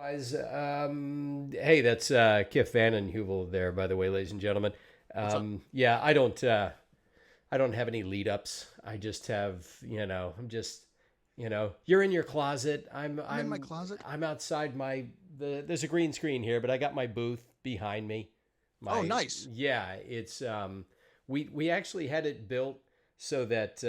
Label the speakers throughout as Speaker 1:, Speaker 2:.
Speaker 1: Guys, hey, that's Kiff VandenHeuvel there, by the way, ladies and gentlemen.
Speaker 2: What's up?
Speaker 1: Yeah, I don't have any lead ups. I just have, I'm just, you're in your closet.
Speaker 2: I'm in my closet.
Speaker 1: I'm outside there's a green screen here, but I got my booth behind me.
Speaker 2: Oh,
Speaker 1: My,
Speaker 2: nice.
Speaker 1: yeah, we actually had it built so that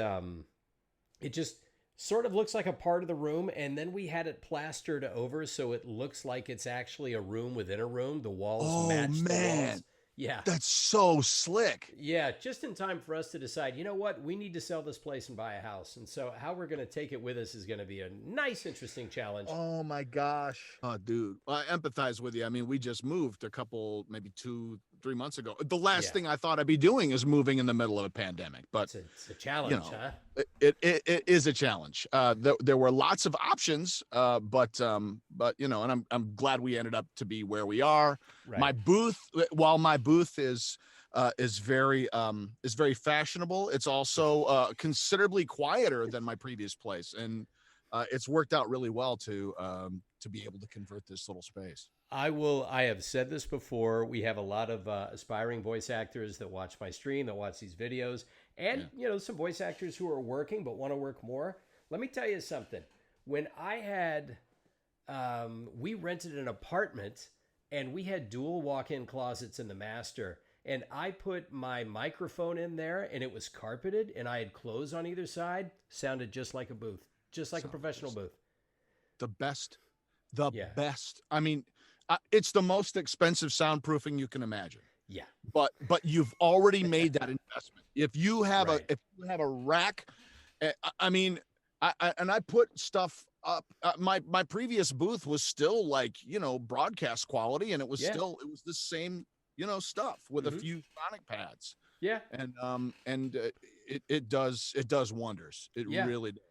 Speaker 1: it just sort of looks like a part of the room, and then we had it plastered over so it looks like it's actually a room within a room. The walls
Speaker 2: Oh
Speaker 1: match the
Speaker 2: man,
Speaker 1: walls. Yeah.
Speaker 2: that's so slick.
Speaker 1: Yeah, just in time for us to decide, you know what, we need to sell this place and buy a house. And so how we're going to take it with us is going to be a nice interesting challenge.
Speaker 2: Oh my gosh. Oh, dude, I empathize with you. I mean, we just moved a couple, maybe 2, 3 months ago. The last
Speaker 1: Yeah.
Speaker 2: thing I thought I'd be doing is moving in the middle of a pandemic, but
Speaker 1: It's a
Speaker 2: you
Speaker 1: challenge,
Speaker 2: know,
Speaker 1: huh?
Speaker 2: it is a challenge. There were lots of options, but and I'm glad we ended up to be where we are.
Speaker 1: Right.
Speaker 2: My booth, while my booth is very fashionable, it's also considerably quieter than my previous place, and it's worked out really well to be able to convert this little space.
Speaker 1: I have said this before. We have a lot of aspiring voice actors that watch my stream, that watch these videos, and
Speaker 2: Yeah.
Speaker 1: some voice actors who are working but want to work more. Let me tell you something. When I had, we rented an apartment and we had dual walk-in closets in the master, and I put my microphone in there and it was carpeted, and I had clothes on either side. Sounded just like a booth, just like a
Speaker 2: So
Speaker 1: professional booth.
Speaker 2: the best, the
Speaker 1: Yeah,
Speaker 2: best. I mean, it's the most expensive soundproofing you can imagine.
Speaker 1: yeah,
Speaker 2: But you've already made that investment.
Speaker 1: right.
Speaker 2: If you have a rack, I mean, I put stuff up. My previous booth was still like broadcast quality, and
Speaker 1: Yeah.
Speaker 2: it was the same stuff with a
Speaker 1: Hmm.
Speaker 2: few sonic pads,
Speaker 1: Yeah.
Speaker 2: and it does wonders. It
Speaker 1: Yeah.
Speaker 2: really does.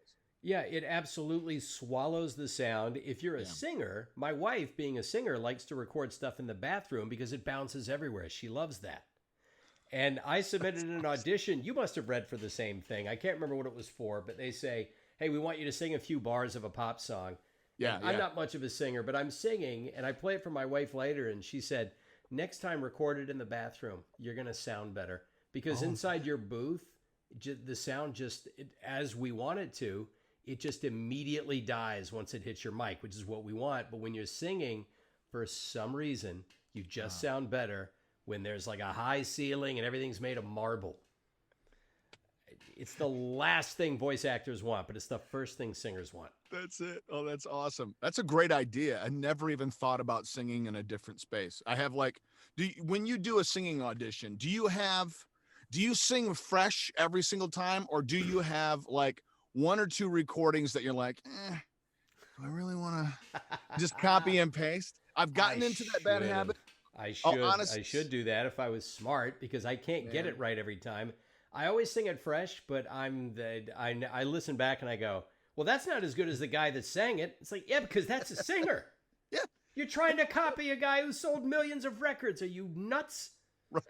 Speaker 1: Yeah, it absolutely swallows the sound. If you're a
Speaker 2: Yeah.
Speaker 1: singer, my wife, being a singer, likes to record stuff in the bathroom because it bounces everywhere. She loves that. And I submitted an audition. You must have read for the same thing. I can't remember what it was for, but they say, hey, we want you to sing a few bars of a pop song. And
Speaker 2: Yeah,
Speaker 1: I'm
Speaker 2: yeah.
Speaker 1: not much of a singer, but I'm singing, and I play it for my wife later, and she said, next time record it in the bathroom. You're going to sound better. Because
Speaker 2: Oh,
Speaker 1: inside your booth, the sound as we want it to, it just immediately dies once it hits your mic, which is what we want. But when you're singing, for some reason, you just
Speaker 2: uh,
Speaker 1: sound better when there's like a high ceiling and everything's made of marble. It's the last thing voice actors want, but it's the first thing singers want.
Speaker 2: that's it. Oh, that's awesome. That's a great idea. I never even thought about singing in a different space. I have like, when you do a singing audition, do you sing fresh every single time, or do you have like one or two recordings that you're like, do I really want to just copy and paste? I've
Speaker 1: I
Speaker 2: gotten into that bad
Speaker 1: should have.
Speaker 2: habit. Oh,
Speaker 1: I
Speaker 2: honest,
Speaker 1: should do that if I was smart because I can't get
Speaker 2: man.
Speaker 1: it right every time. I always sing it fresh, but I listen back and I go, well, that's not as good as the guy that sang it. It's like, yeah, because that's a singer.
Speaker 2: Yeah,
Speaker 1: You're trying to copy a guy who sold millions of records. Are you nuts?
Speaker 2: right.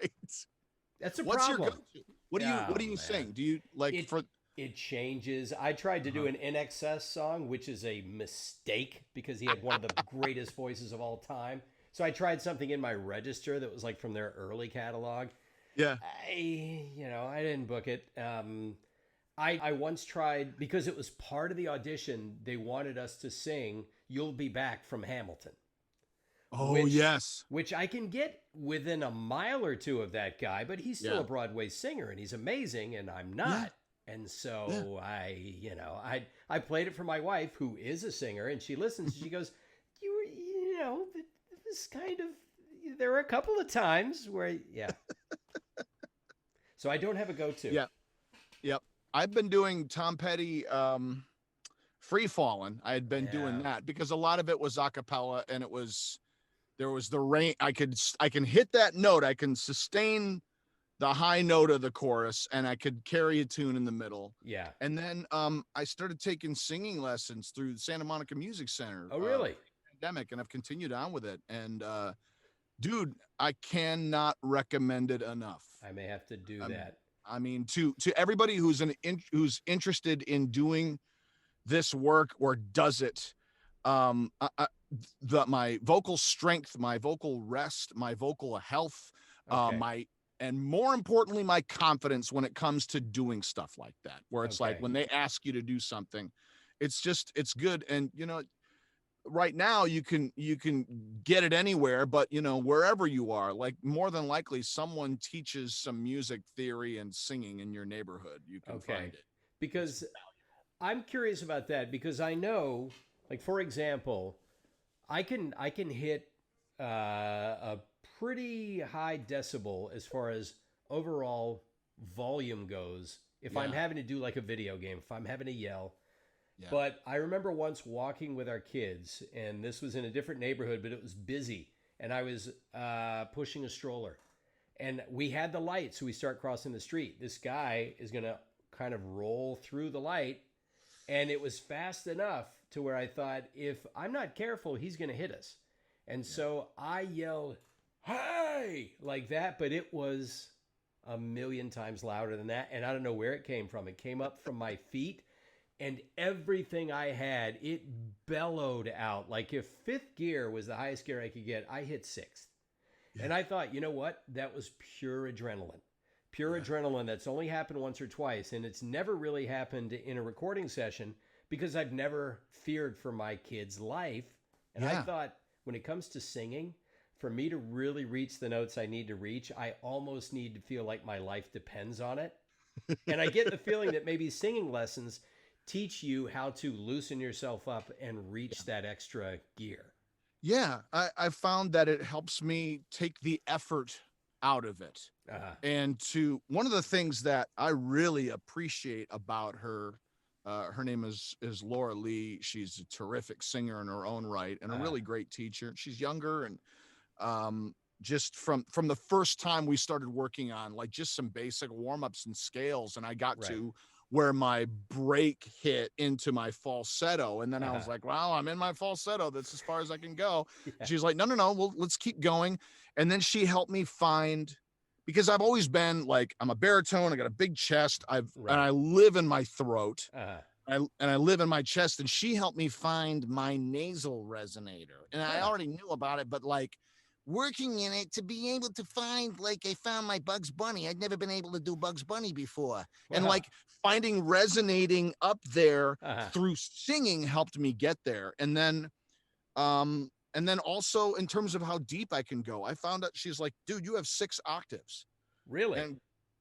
Speaker 1: That's a
Speaker 2: What's your
Speaker 1: problem.
Speaker 2: go-to? What
Speaker 1: Oh
Speaker 2: do you
Speaker 1: man.
Speaker 2: sing? Do you like
Speaker 1: It
Speaker 2: for
Speaker 1: it changes. I tried to do
Speaker 2: uh
Speaker 1: an NXS song, which is a mistake because he had one of the greatest voices of all time. So I tried something in my register that was like from their early catalog.
Speaker 2: Yeah.
Speaker 1: I didn't book it. I once tried because it was part of the audition. They wanted us to sing "You'll Be Back" from Hamilton,
Speaker 2: Oh,
Speaker 1: which
Speaker 2: yes.
Speaker 1: I can get within a mile or two of that guy, but he's still
Speaker 2: Yeah.
Speaker 1: a Broadway singer and he's amazing, and I'm
Speaker 2: Yeah.
Speaker 1: not. And
Speaker 2: Yeah.
Speaker 1: so I played it for my wife, who is a singer, and she listens. And she goes, this kind of. There were a couple of times where, yeah. So I don't have a go-to.
Speaker 2: Yeah. Yep. I've been doing Tom Petty Free Fallin'. I had been doing
Speaker 1: Yeah,
Speaker 2: that because a lot of it was a cappella, and there was the rain. I can hit that note. I can sustain the high note of the chorus, and I could carry a tune in the middle.
Speaker 1: yeah.
Speaker 2: And then I started taking singing lessons through the Santa Monica Music Center
Speaker 1: Oh, really?
Speaker 2: pandemic, and I've continued on with it. And dude, I cannot recommend it enough.
Speaker 1: I may have to do
Speaker 2: Um,
Speaker 1: that.
Speaker 2: I mean, to everybody who's interested in doing this work or does it, my vocal strength, my vocal rest, my vocal health,
Speaker 1: Okay.
Speaker 2: and more importantly, my confidence when it comes to doing stuff like that, where it's like
Speaker 1: Okay.
Speaker 2: when they ask you to do something, it's good. And, right now you can get it anywhere, but wherever you are, like more than likely someone teaches some music theory and singing in your neighborhood. You can
Speaker 1: Okay.
Speaker 2: find it. It's
Speaker 1: Because I'm curious about that because I know, like for example, I can hit a pretty high decibel as far as overall volume goes if I'm
Speaker 2: yeah,
Speaker 1: having to do like a video game, if I'm having to yell.
Speaker 2: yeah,
Speaker 1: But I remember once walking with our kids, and this was in a different neighborhood, but it was busy, and I was pushing a stroller, and we had the light, so we start crossing the street. This guy is gonna kind of roll through the light, and it was fast enough to where I thought, if I'm not careful, he's gonna hit us. And
Speaker 2: yeah,
Speaker 1: so I yelled, "Hey!" like that, but it was a million times louder than that, and I don't know where it came from. It came up from my feet, and everything I had, it bellowed out. Like if fifth gear was the highest gear I could get, I hit sixth.
Speaker 2: yeah,
Speaker 1: And I thought, you know what? That was pure adrenaline. Pure
Speaker 2: yeah,
Speaker 1: adrenaline that's only happened once or twice. And it's never really happened in a recording session because I've never feared for my kid's life. And I
Speaker 2: yeah.
Speaker 1: thought when it comes to singing, for me to really reach the notes I need to reach, I almost need to feel like my life depends on it. And I get the feeling that maybe singing lessons teach you how to loosen yourself up and reach that extra gear.
Speaker 2: Yeah, I found that it helps me take the effort out of it.
Speaker 1: Uh-huh.
Speaker 2: And to one of the things that I really appreciate about her, her name is Laura Lee. She's a terrific singer in her own right and a
Speaker 1: Uh-huh.
Speaker 2: really great teacher. She's younger, and just from the first time we started working on like just some basic warm-ups and scales, and I got
Speaker 1: Right.
Speaker 2: to where my break hit into my falsetto, and then I was
Speaker 1: Uh-huh.
Speaker 2: like, wow, I'm in my falsetto, that's as far as I can go.
Speaker 1: Yeah.
Speaker 2: She's like, no, well, let's keep going. And then she helped me find, because I've always been like, I'm a baritone, I got a big chest, and
Speaker 1: Right.
Speaker 2: I live in my throat,
Speaker 1: Uh-huh.
Speaker 2: and I live in my chest, and she helped me find my nasal resonator. And I
Speaker 1: Huh.
Speaker 2: already knew about it, but like working in it to be able to find, like, I found my Bugs Bunny. I'd never been able to do Bugs Bunny before. And
Speaker 1: Wow.
Speaker 2: like finding resonating up there
Speaker 1: Uh-huh.
Speaker 2: through singing helped me get there. And then also in terms of how deep I can go, I found out she's like, dude, you have 6 octaves.
Speaker 1: Really?
Speaker 2: And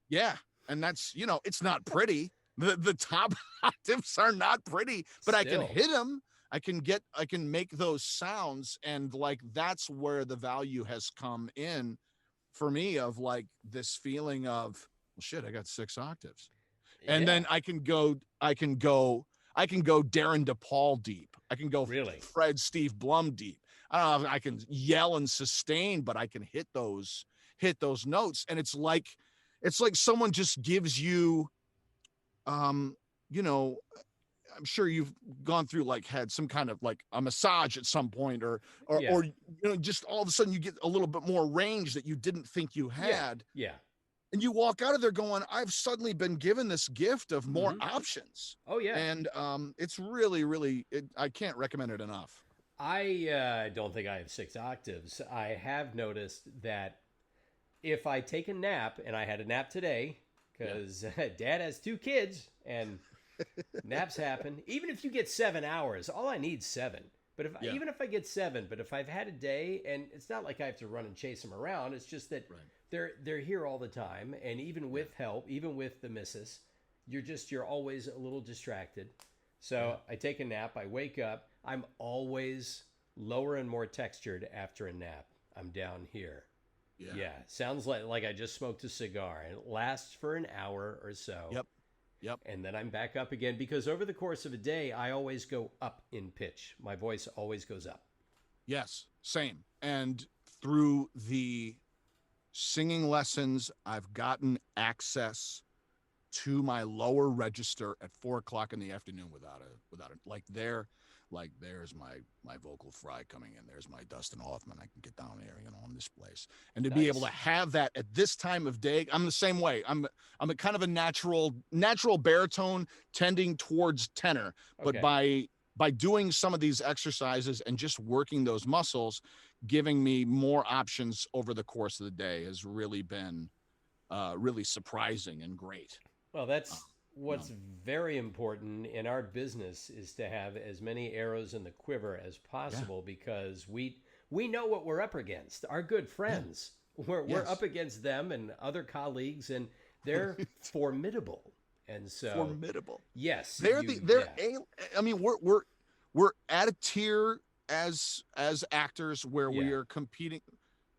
Speaker 2: yeah, and that's, it's not pretty. The top octaves are not pretty, but I can
Speaker 1: Still.
Speaker 2: hit them. I can make those sounds, and like that's where the value has come in for me, of like this feeling of, well, shit, I got 6 octaves. And
Speaker 1: Yeah.
Speaker 2: then I can go Darren DePaul deep. I can go
Speaker 1: Really?
Speaker 2: Fred Steve Blum deep. I don't know if I can yell and sustain, but I can hit those notes. And it's like someone just gives you, um, you know, I'm sure you've gone through, like, had some kind of like a massage at some point,
Speaker 1: Yeah.
Speaker 2: or just all of a sudden you get a little bit more range that you didn't think you
Speaker 1: Yeah.
Speaker 2: had.
Speaker 1: Yeah.
Speaker 2: And you walk out of there going, I've suddenly been given this gift of more
Speaker 1: Mm-hmm.
Speaker 2: options.
Speaker 1: Oh yeah.
Speaker 2: And it's really, really, I can't recommend it enough.
Speaker 1: I don't think I have 6 octaves. I have noticed that if I take a nap, and I had a nap today
Speaker 2: Yeah.
Speaker 1: because Dad has 2 kids and naps happen. Even if you get 7 hours, all I need 7. But
Speaker 2: Yeah.
Speaker 1: even if I get 7, but if I've had a day, and it's not like I have to run and chase them around, it's just that
Speaker 2: Right.
Speaker 1: they're here all the time, and even with help, even with the missus, you're always a little distracted. So I take a nap, I wake up, I'm always lower and more textured after a nap. I'm down here.
Speaker 2: Yeah.
Speaker 1: Yeah, sounds like I just smoked a cigar, and it lasts for an hour or so.
Speaker 2: Yep. Yep.
Speaker 1: And then I'm back up again because over the course of a day, I always go up in pitch. My voice always goes up.
Speaker 2: Yes. Same. And through the singing lessons, I've gotten access to my lower register at 4 o'clock in the afternoon without a there's my vocal fry coming in. There's my Dustin Hoffman. I can get down there, in this place. And to be able to
Speaker 1: Nice.
Speaker 2: have that at this time of day, I'm the same way. I'm a kind of a natural baritone tending towards tenor, but
Speaker 1: Okay.
Speaker 2: by doing some of these exercises and just working those muscles, giving me more options over the course of the day has really been really surprising and great.
Speaker 1: Well,
Speaker 2: Um,
Speaker 1: that's
Speaker 2: you know,
Speaker 1: what's very important in our business is to have as many arrows in the quiver as
Speaker 2: yeah,
Speaker 1: possible because we know what we're up against. Our good
Speaker 2: yeah,
Speaker 1: friends, we're up
Speaker 2: yes,
Speaker 1: against them and other colleagues, and they're formidable. And so,
Speaker 2: formidable.
Speaker 1: yes,
Speaker 2: They're
Speaker 1: yeah,
Speaker 2: I mean, we're at a tier as actors where we
Speaker 1: yeah,
Speaker 2: are competing.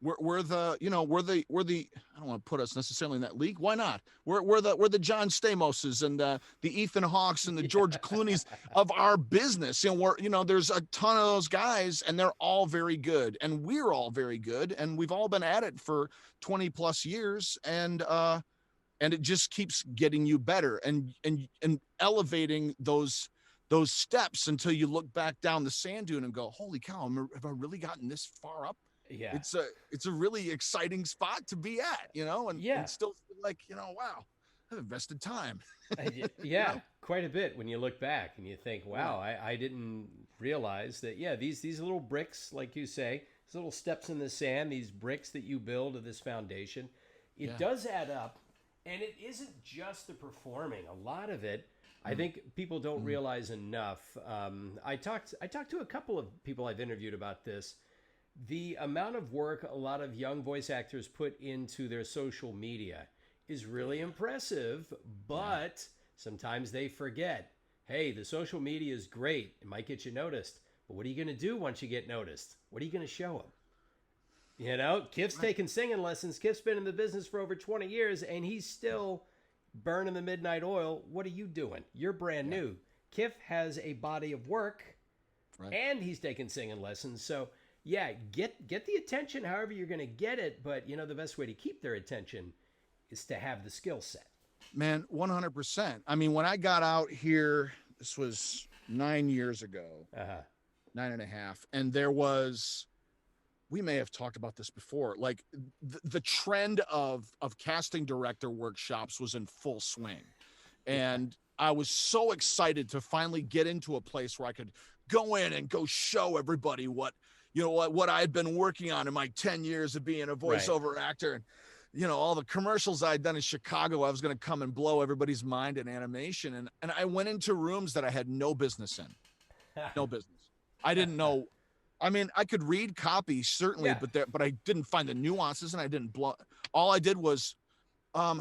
Speaker 2: We're the, you know, we're the I don't want to put us necessarily in that league. Why not? We're the John Stamoses and the Ethan Hawks and the George Clooney's of our business. You know, there's a ton of those guys and they're all very good and we're all very good and we've all been at it for 20 plus years, and it just keeps getting you better and elevating those steps until you look back down the sand dune and go, holy cow, have I really gotten this far up?
Speaker 1: yeah,
Speaker 2: It's a really exciting spot to be at, you know, and
Speaker 1: yeah.
Speaker 2: still feel like, you know, wow, I've invested time. You
Speaker 1: Yeah,
Speaker 2: know?
Speaker 1: quite a bit when you look back and you think,
Speaker 2: Yeah,
Speaker 1: wow, I didn't realize that. Yeah, these little bricks, like you say, these little steps in the sand, these bricks that you build of this foundation, it
Speaker 2: yeah.
Speaker 1: does add up. And it isn't just the performing. A lot of it, I
Speaker 2: Mm,
Speaker 1: think people don't
Speaker 2: mm,
Speaker 1: realize enough. I talked to a couple of people I've interviewed about this. The amount of work a lot of young voice actors put into their social media is really impressive,
Speaker 2: yeah.
Speaker 1: but sometimes they forget. Hey, the social media is great. It might get you noticed, but what are you going to do once you get noticed? What are you going to show them? You know, Kiff's
Speaker 2: Right.
Speaker 1: taking singing lessons. Kiff's been in the business for over 20 years and he's still burning the midnight oil. What are you doing? You're brand
Speaker 2: Yeah.
Speaker 1: new. Kiff has a body of work
Speaker 2: Right.
Speaker 1: and he's taking singing lessons. So, yeah, get the attention however you're going to get it, but you know the best way to keep their attention is to have the skill set.
Speaker 2: Man, 100%. I mean, when I got out here, this was 9 years ago,
Speaker 1: Uh-huh.
Speaker 2: 9.5, and there was, we may have talked about this before, like the trend of casting director workshops was in full swing,
Speaker 1: Yeah.
Speaker 2: and I was so excited to finally get into a place where I could go in and go show everybody what, you know, what I had been working on in my 10 years of being a
Speaker 1: Right.
Speaker 2: voiceover actor. And you know, all the commercials I'd done in Chicago, I was going to come and blow everybody's mind in animation, and I went into rooms that I had no business in. No business. I didn't know. I mean, I could read copy certainly,
Speaker 1: Yeah.
Speaker 2: but I didn't find the nuances, and I didn't blow. All I did was, I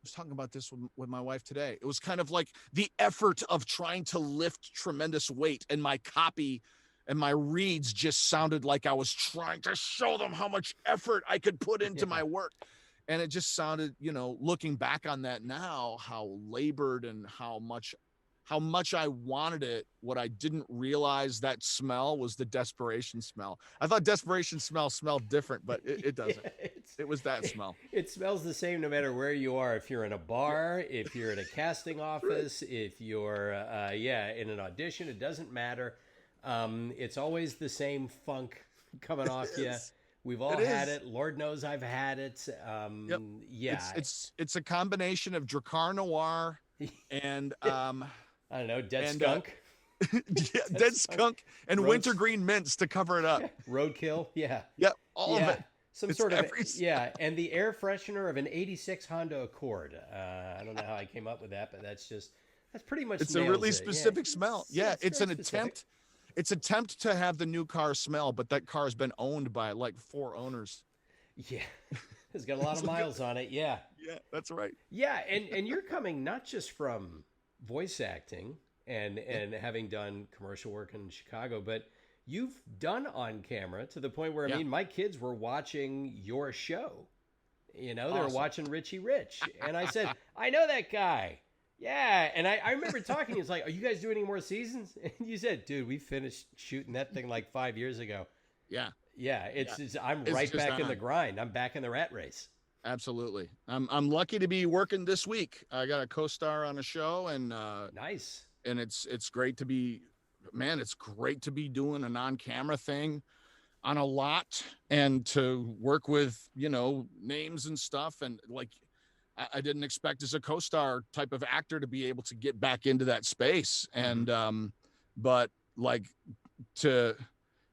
Speaker 2: was talking about this with my wife today. It was kind of like the effort of trying to lift tremendous weight, and my copy and my reads just sounded like I was trying to show them how much effort I could put into
Speaker 1: Yeah.
Speaker 2: my work. And it just sounded, you know, looking back on that now, how labored and how much I wanted it. What I didn't realize, that smell was the desperation smell. I thought desperation smelled different, but it
Speaker 1: Yeah,
Speaker 2: doesn't. It was that smell.
Speaker 1: it smells the same no matter where you are. If you're in a
Speaker 2: Yeah,
Speaker 1: bar, if you're at a casting
Speaker 2: right.
Speaker 1: office, if you're yeah in an audition, it doesn't matter. It's always the same funk coming
Speaker 2: It
Speaker 1: off you.
Speaker 2: is.
Speaker 1: We've all
Speaker 2: It
Speaker 1: had
Speaker 2: is.
Speaker 1: it. Lord knows I've had it.
Speaker 2: Yep.
Speaker 1: Yeah.
Speaker 2: It's a combination of Dracar Noir and
Speaker 1: I don't know. Dead
Speaker 2: and
Speaker 1: skunk.
Speaker 2: yeah,
Speaker 1: Dead
Speaker 2: dead
Speaker 1: skunk.
Speaker 2: skunk and
Speaker 1: Roads.
Speaker 2: wintergreen mints to cover it up.
Speaker 1: Roadkill. Yeah.
Speaker 2: Yep, all of
Speaker 1: Yeah.
Speaker 2: it.
Speaker 1: Some
Speaker 2: It's
Speaker 1: sort of
Speaker 2: every
Speaker 1: yeah, and the air freshener of an '86 Honda Accord. I don't know how I came up with that, but that's pretty much
Speaker 2: it's a
Speaker 1: nails
Speaker 2: really
Speaker 1: it. Yeah,
Speaker 2: specific smell.
Speaker 1: yeah,
Speaker 2: Yeah,
Speaker 1: it's
Speaker 2: it's
Speaker 1: very
Speaker 2: an
Speaker 1: specific.
Speaker 2: attempt. It's attempt to have the new car smell, but that car has been owned by like 4 owners.
Speaker 1: Yeah, it's got a lot
Speaker 2: It's
Speaker 1: of
Speaker 2: like,
Speaker 1: miles on it. Yeah,
Speaker 2: yeah, that's right.
Speaker 1: yeah, and you're coming not just from voice acting
Speaker 2: Yeah,
Speaker 1: and having done commercial work in Chicago, but you've done on camera to the point where I
Speaker 2: yeah,
Speaker 1: mean, my kids were watching your show. You know, they were
Speaker 2: awesome.
Speaker 1: watching Richie Rich. And I said, I know that guy. Yeah. And I remember talking, it's like, are you guys doing any more seasons? And you said, dude, we finished shooting that thing like 5 years ago.
Speaker 2: Yeah,
Speaker 1: Yeah.
Speaker 2: yeah.
Speaker 1: I'm
Speaker 2: It's
Speaker 1: right
Speaker 2: just
Speaker 1: back in the
Speaker 2: on.
Speaker 1: grind. I'm back in the rat race.
Speaker 2: Absolutely. I'm lucky to be working this week. I got a co-star on a show,
Speaker 1: Nice.
Speaker 2: and it's great to be, man, it's great to be doing a non-camera thing on a lot and to work with, you know, names and stuff. And like, I didn't expect as a co-star type of actor to be able to get back into that space.
Speaker 1: Mm-hmm.
Speaker 2: but like to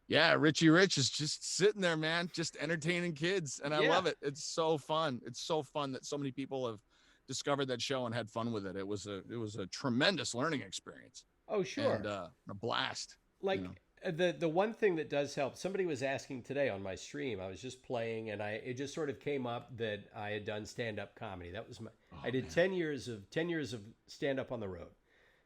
Speaker 2: yeah, Richie Rich is just sitting there, man, just entertaining kids. And I
Speaker 1: Yeah.
Speaker 2: love it. It's so fun. It's so fun that so many people have discovered that show and had fun with it. It was a tremendous learning experience
Speaker 1: Oh,
Speaker 2: and
Speaker 1: sure.
Speaker 2: a blast, you know.
Speaker 1: Like the one thing that does help. Somebody was asking today on my stream. I was just playing, and it just sort of came up that I had done stand up comedy. That was my.
Speaker 2: Oh
Speaker 1: I did
Speaker 2: man.
Speaker 1: 10 years of stand up on the road.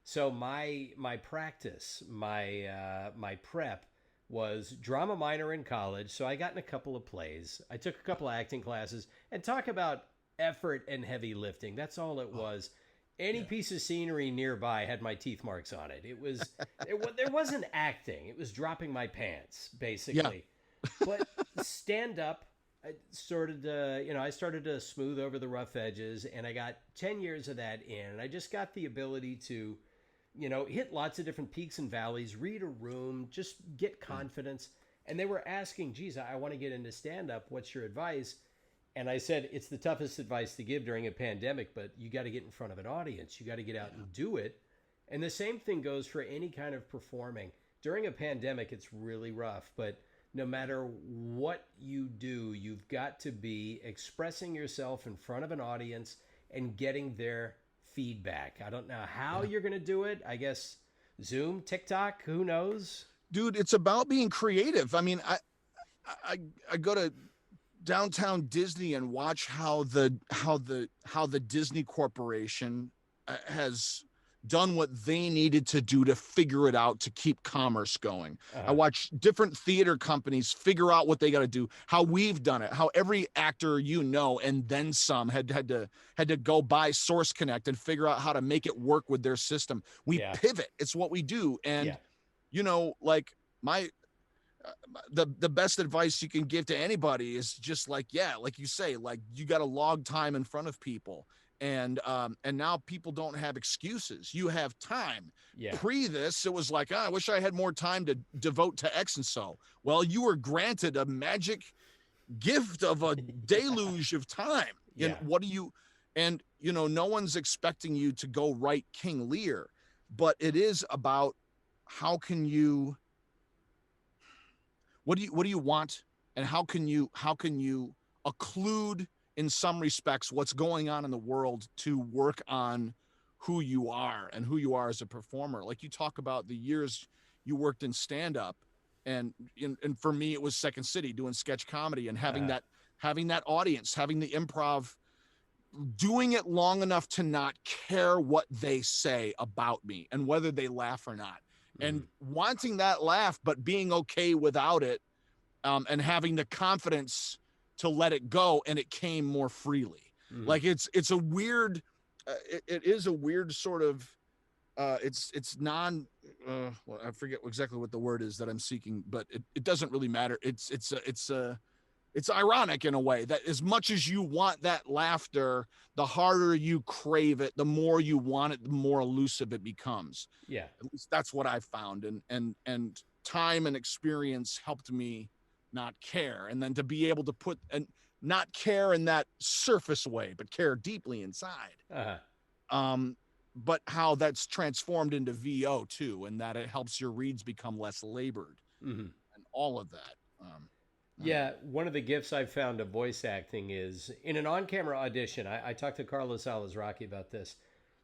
Speaker 1: So my practice, my prep was drama minor in college. So I got in a couple of plays. I took a couple of acting classes, and talk about effort and heavy lifting. That's all it was. Any
Speaker 2: Yeah.
Speaker 1: piece of scenery nearby had my teeth marks on it. There wasn't acting. It was dropping my pants
Speaker 2: Yeah.
Speaker 1: basically. But stand up, I started to smooth over the rough edges, and I got 10 years of that in. And I just got the ability to, hit lots of different peaks and valleys, read a room, just get confidence. And they were asking, geez, I want to get into stand up. What's your advice? And I said, it's the toughest advice to give during a pandemic, but you got to get in front of an audience. You got to get out and do it. And the same thing goes for any kind of performing. During a pandemic, it's really rough, but no matter what you do, you've got to be expressing yourself in front of an audience and getting their feedback. I don't know how you're going to do it. I guess Zoom, TikTok, who knows?
Speaker 2: Dude, it's about being creative. I mean, I go to downtown Disney and watch how the Disney Corporation has done what they needed to do to figure it out to keep commerce going. I
Speaker 1: Uh,
Speaker 2: watch different theater companies figure out what they got to do, how we've done it, how every actor and then some had to go buy Source Connect and figure out how to make it work with their system. We
Speaker 1: yeah,
Speaker 2: pivot. It's what we do.
Speaker 1: yeah,
Speaker 2: And like my the best advice you can give to anybody is just like, yeah, like you say, like you got a log time in front of people, and now people don't have excuses. You have time.
Speaker 1: yeah,
Speaker 2: Pre this, it was like, I wish I had more time to devote to X and so. Well, you were granted a magic gift of a deluge of time. And
Speaker 1: yeah.
Speaker 2: what do you? And no one's expecting you to go write King Lear, but it is about how can you what do you want, and how can you occlude in some respects what's going on in the world to work on who you are and who you are as a performer. Like you talk about the years you worked in stand up, and for me it was Second City doing sketch comedy and having
Speaker 1: Uh,
Speaker 2: that audience, having the improv, doing it long enough to not care what they say about me and whether they laugh or not, and
Speaker 1: mm,
Speaker 2: wanting that laugh but being okay without it, and having the confidence to let it go, and it came more freely.
Speaker 1: mm.
Speaker 2: Like it's a weird it is a weird sort of it's non well, I forget exactly what the word is that I'm seeking, but it doesn't really matter. It's ironic in a way that as much as you want that laughter, the harder you crave it, the more you want it, the more elusive it becomes.
Speaker 1: Yeah.
Speaker 2: At least that's what I found. And time and experience helped me not care. And then to be able to put and not care in that surface way, but care deeply inside.
Speaker 1: Uh,
Speaker 2: Um, but how that's transformed into VO too, and that it helps your reads become less labored
Speaker 1: mm.
Speaker 2: and all of that.
Speaker 1: Yeah, one of the gifts I've found of voice acting is in an on-camera audition. I talked to Carlos Alazraki about this.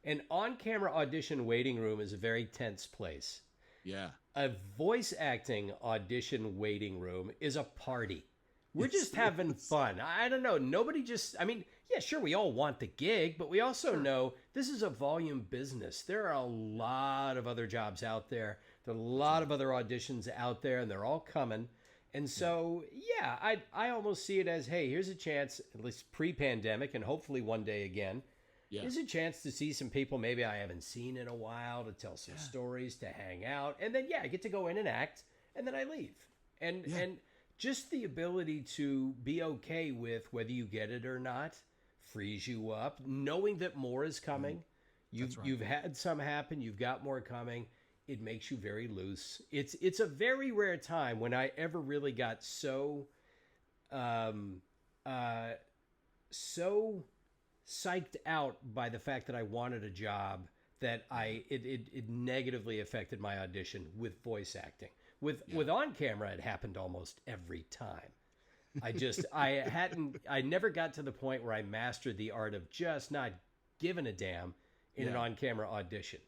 Speaker 1: An on-camera audition waiting room is a very tense place.
Speaker 2: Yeah.
Speaker 1: A voice acting audition waiting room is a party. We're just having fun. I don't know. Nobody just, I mean, yeah, sure, we all want the gig, but we also know this is a volume business. There are a lot of other jobs out there. There are a lot of other auditions out there, and they're all coming. And so, yeah, I almost see it as, hey, here's a chance, at least pre-pandemic, and hopefully one day again,
Speaker 2: Yeah.
Speaker 1: here's a chance to see some people maybe I haven't seen in a while, to tell some stories, to hang out, and then I get to go in and act, and then I leave. And just the ability to be okay with whether you get it or not frees you up, knowing that more is coming. You've had some happen, you've got more coming. It makes you very loose. It's a very rare time when I ever really got so so psyched out by the fact that I wanted a job that it negatively affected my audition with voice acting. With on camera, it happened almost every time. I never got to the point where I mastered the art of just not giving a damn in an on camera audition.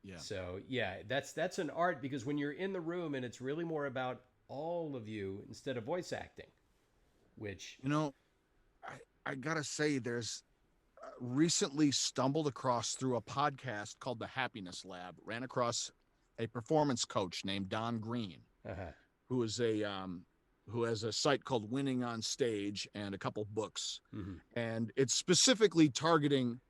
Speaker 2: Yeah.
Speaker 1: So yeah, that's an art, because when you're in the room and it's really more about all of you instead of voice acting, which,
Speaker 2: you know, I gotta say, there's recently stumbled across through a podcast called The Happiness Lab, ran across a performance coach named Don Green, who is who has a site called Winning on Stage and a couple books. And it's specifically targeting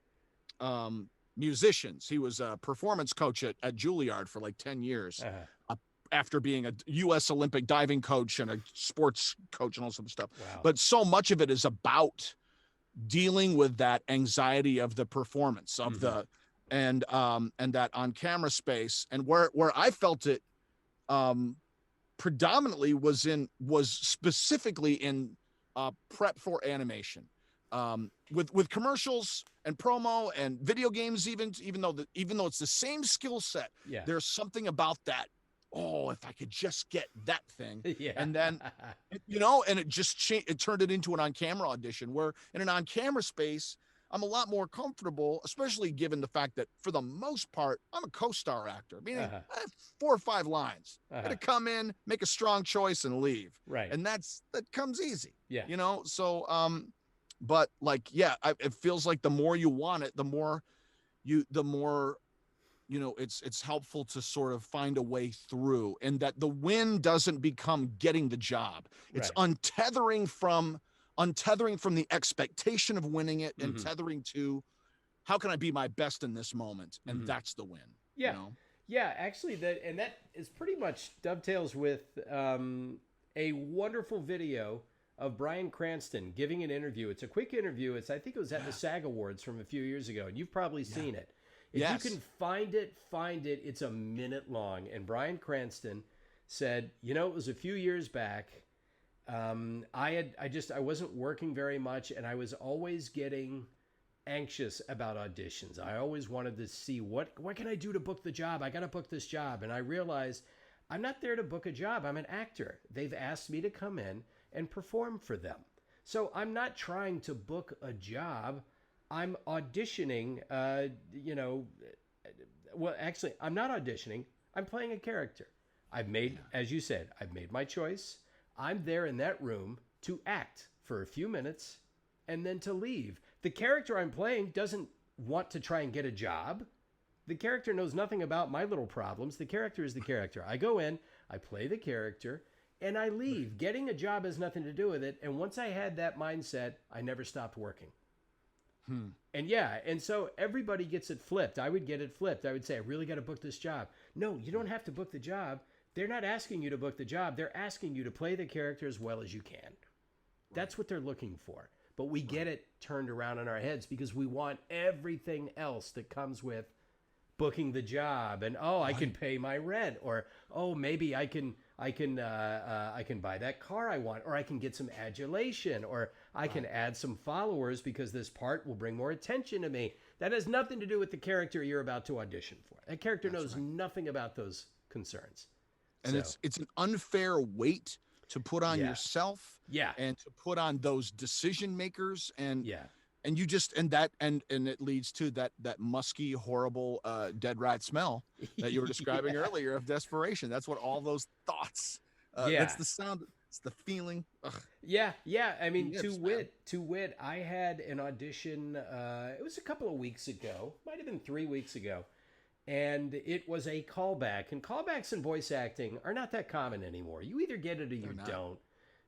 Speaker 2: musicians. He was a performance coach at Juilliard for like 10 years, after being a U.S. Olympic diving coach and a sports coach and all sorts of stuff.
Speaker 1: Wow.
Speaker 2: But so much of it is about dealing with that anxiety of the performance, of the and that on camera space. And where I felt it predominantly was specifically in prep for animation, with commercials and promo and video games, even though it's the same skill set. There's something about that. Oh, if I could just get that thing. And then, and it just it turned it into an on-camera audition, where in an on-camera space, I'm a lot more comfortable, especially given the fact that for the most part, I'm a co-star actor, meaning I have 4 or 5 lines. I gotta come in, make a strong choice, and leave.
Speaker 1: Right.
Speaker 2: And that comes easy.
Speaker 1: Yeah.
Speaker 2: So, but like, it feels like the more you want it, the more it's helpful to sort of find a way through, and that the win doesn't become getting the job. It's untethering from the expectation of winning it, and tethering to how can I be my best in this moment, and that's the win.
Speaker 1: Yeah, actually, that is pretty much dovetails with a wonderful video of Bryan Cranston giving an interview. It's a quick interview. I think it was at the SAG Awards from a few years ago, and you've probably seen it. If you can find it. It's a minute long. And Bryan Cranston said, it was a few years back. I wasn't working very much, and I was always getting anxious about auditions. I always wanted to see what can I do to book the job? I got to book this job. And I realized I'm not there to book a job. I'm an actor. They've asked me to come in and perform for them. So I'm not trying to book a job. I'm auditioning, well, actually, I'm not auditioning. I'm playing a character. As you said, I've made my choice. I'm there in that room to act for a few minutes and then to leave. The character I'm playing doesn't want to try and get a job. The character knows nothing about my little problems. The character is the character. I go in, I play the character, and I leave. Getting a job has nothing to do with it. And once I had that mindset, I never stopped working. And so everybody gets it flipped. I would get it flipped. I would say, I really got to book this job. No, you don't have to book the job. They're not asking you to book the job. They're asking you to play the character as well as you can. That's what they're looking for. But we get it turned around in our heads because we want everything else that comes with booking the job. And, I can pay my rent, or, maybe I can buy that car I want, or I can get some adulation, or I can add some followers because this part will bring more attention to me. That has nothing to do with the character you're about to audition for. That character knows nothing about those concerns.
Speaker 2: And it's an unfair weight to put on yourself, and to put on those decision makers, and you just and it leads to that musky, horrible dead rat smell that you were describing earlier of desperation. That's what all those thoughts. That's the sound. It's the feeling. Ugh.
Speaker 1: Yeah. I mean, to wit, I had an audition. It was a couple of weeks ago. Might have been 3 weeks ago. And it was a callback. And callbacks in voice acting are not that common anymore. You either get it or you don't.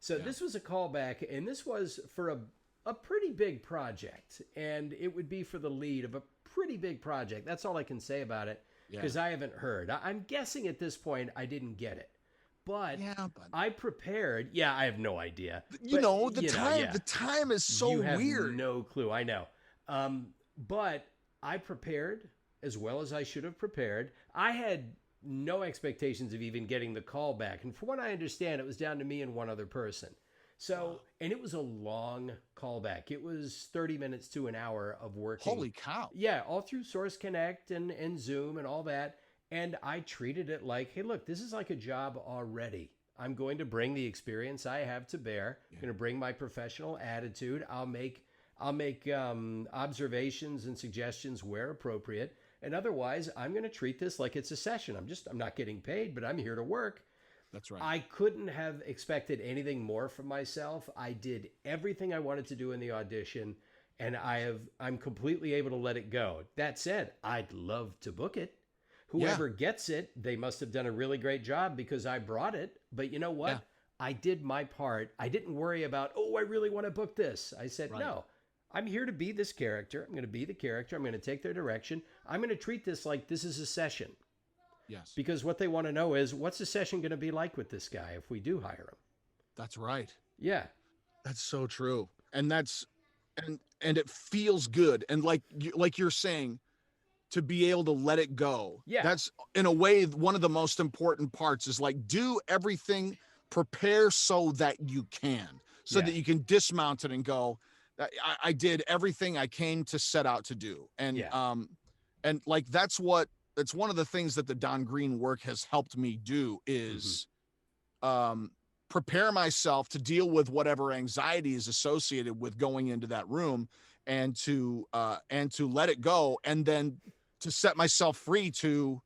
Speaker 1: So this was a callback, and this was for a pretty big project. And it would be for the lead of a pretty big project. That's all I can say about it, because I haven't heard. I'm guessing at this point I didn't get it. But I prepared. Yeah, I have no idea.
Speaker 2: The time is so weird.
Speaker 1: You have no clue. I know. But I prepared as well as I should have prepared. I had no expectations of even getting the call back. And from what I understand, it was down to me and one other person. So, and it was a long callback. It was 30 minutes to an hour of working.
Speaker 2: Holy cow.
Speaker 1: Yeah, all through Source Connect and Zoom and all that. And I treated it like, hey, look, this is like a job already. I'm going to bring the experience I have to bear. I'm going to bring my professional attitude. I'll make observations and suggestions where appropriate. And otherwise, I'm going to treat this like it's a session. I'm not getting paid, but I'm here to work.
Speaker 2: That's right.
Speaker 1: I couldn't have expected anything more from myself. I did everything I wanted to do in the audition, and I'm completely able to let it go. That said, I'd love to book it. Whoever gets it, they must have done a really great job because I brought it. But you know what? Yeah. I did my part. I didn't worry about, I really want to book this. I said, no, I'm here to be this character. I'm going to be the character. I'm going to take their direction. I'm going to treat this like this is a session.
Speaker 2: Yes.
Speaker 1: Because what they want to know is, what's the session going to be like with this guy if we do hire him?
Speaker 2: That's right.
Speaker 1: Yeah.
Speaker 2: That's so true. And and it feels good. And like you're saying, to be able to let it go.
Speaker 1: Yeah.
Speaker 2: That's in a way, one of the most important parts is like, do everything, prepare so that you can, that you can dismount it and go, I did everything I came to set out to do. And, and like, that's one of the things that the Don Green work has helped me do is, prepare myself to deal with whatever anxiety is associated with going into that room, and to let it go, and then to set myself free to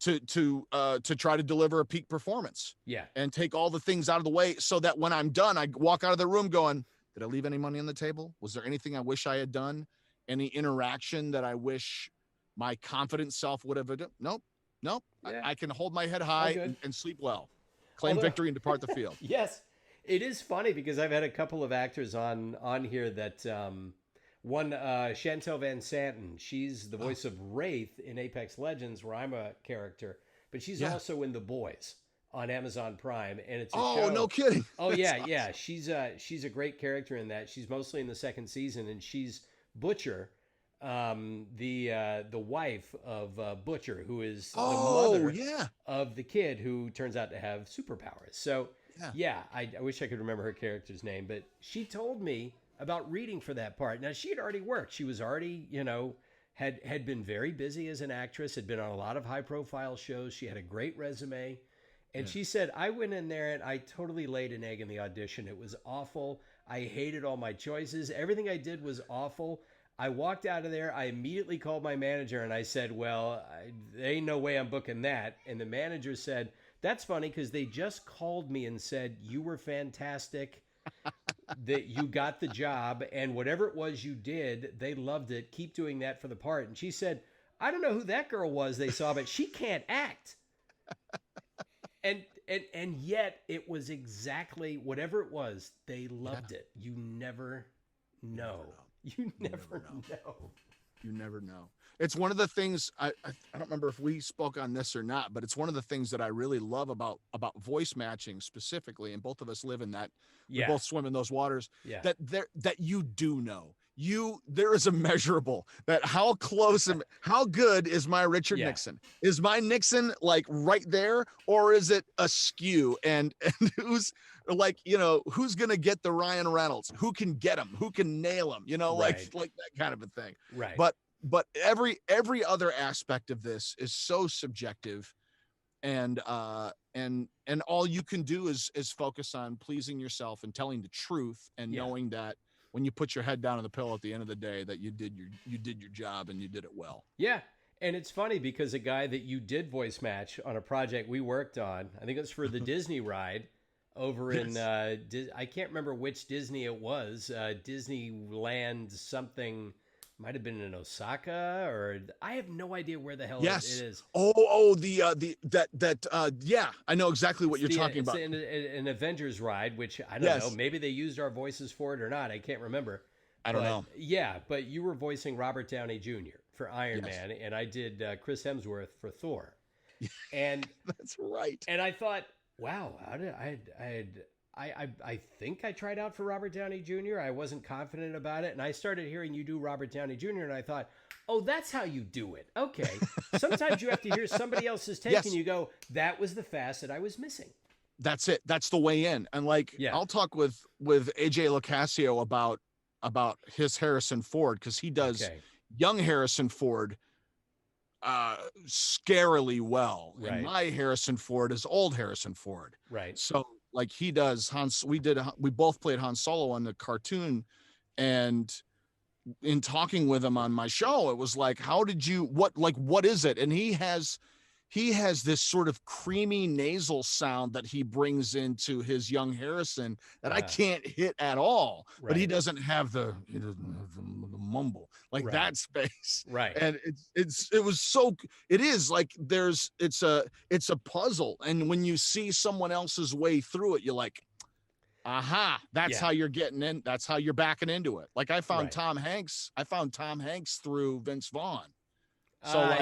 Speaker 2: try to deliver a peak performance.
Speaker 1: Yeah.
Speaker 2: And take all the things out of the way so that when I'm done, I walk out of the room going, did I leave any money on the table? Was there anything I wish I had done? Any interaction that I wish my confident self would have done? Nope. Yeah. I can hold my head high and sleep well, claim victory and depart the field.
Speaker 1: Yes. It is funny because I've had a couple of actors on here that, one, Chantel Van Santen, she's the voice of Wraith in Apex Legends, where I'm a character, but she's also in The Boys on Amazon Prime, and it's a show.
Speaker 2: Oh, no kidding.
Speaker 1: Oh, yeah, awesome. Yeah. She's a great character in that. She's mostly in the second season, and she's Butcher, the wife of Butcher, who is the mother of the kid who turns out to have superpowers. So, I wish I could remember her character's name, but she told me about reading for that part. Now, she had already worked. She was already, had been very busy as an actress, had been on a lot of high-profile shows. She had a great resume. And she said, I went in there and I totally laid an egg in the audition. It was awful. I hated all my choices. Everything I did was awful. I walked out of there. I immediately called my manager and I said, well, there ain't no way I'm booking that. And the manager said, that's funny because they just called me and said, you were fantastic. That you got the job, and whatever it was you did, they loved it. Keep doing that for the part. And she said, I don't know who that girl was they saw, but she can't act. And yet it was exactly whatever it was, they loved it. You never know. You never know.
Speaker 2: You never know. It's one of the things I don't remember if we spoke on this or not, but it's one of the things that I really love about voice matching specifically. And both of us live in that. We both swim in those waters.
Speaker 1: Yeah.
Speaker 2: That you do know. There is a measurable that how good is my Richard Nixon? Is my Nixon like right there, or is it askew? And who's like, who's going to get the Ryan Reynolds? Who can get him? Who can nail him? Like that kind of a thing.
Speaker 1: Right.
Speaker 2: But every other aspect of this is so subjective, and all you can do is focus on pleasing yourself and telling the truth, and knowing that when you put your head down on the pillow at the end of the day, that you did your job and you did it well.
Speaker 1: Yeah. And it's funny because a guy that you did voice match on a project we worked on, I think it was for the Disney ride over in, I can't remember which Disney it was, Disneyland something. Might have been in Osaka, or I have no idea where the hell it is. I know exactly what you're talking about. It's an Avengers ride, which I don't know. Maybe they used our voices for it or not. I can't remember.
Speaker 2: I don't know.
Speaker 1: Yeah, but you were voicing Robert Downey Jr. for Iron Man, and I did Chris Hemsworth for Thor. And
Speaker 2: that's right.
Speaker 1: And I thought, wow, how did I think I tried out for Robert Downey Jr. I wasn't confident about it. And I started hearing you do Robert Downey Jr. And I thought, oh, that's how you do it. Okay. Sometimes you have to hear somebody else's take and you go, that was the facet I was missing.
Speaker 2: that's it. That's the way in. And like,
Speaker 1: Yeah.
Speaker 2: I'll talk with AJ Locascio about his Harrison Ford, because he does young Harrison Ford scarily well.
Speaker 1: Right.
Speaker 2: And my Harrison Ford is old Harrison Ford.
Speaker 1: Right.
Speaker 2: So like he does we both played Han Solo on the cartoon, and in talking with him on my show, it was like, what is it? And he has this sort of creamy nasal sound that he brings into his young Harrison that I can't hit at all. But he doesn't have the mumble like that space.
Speaker 1: Right.
Speaker 2: And it is like it's a puzzle. And when you see someone else's way through it, you're like, aha, that's how you're getting in. That's how you're backing into it. Like I found Tom Hanks through Vince Vaughn. So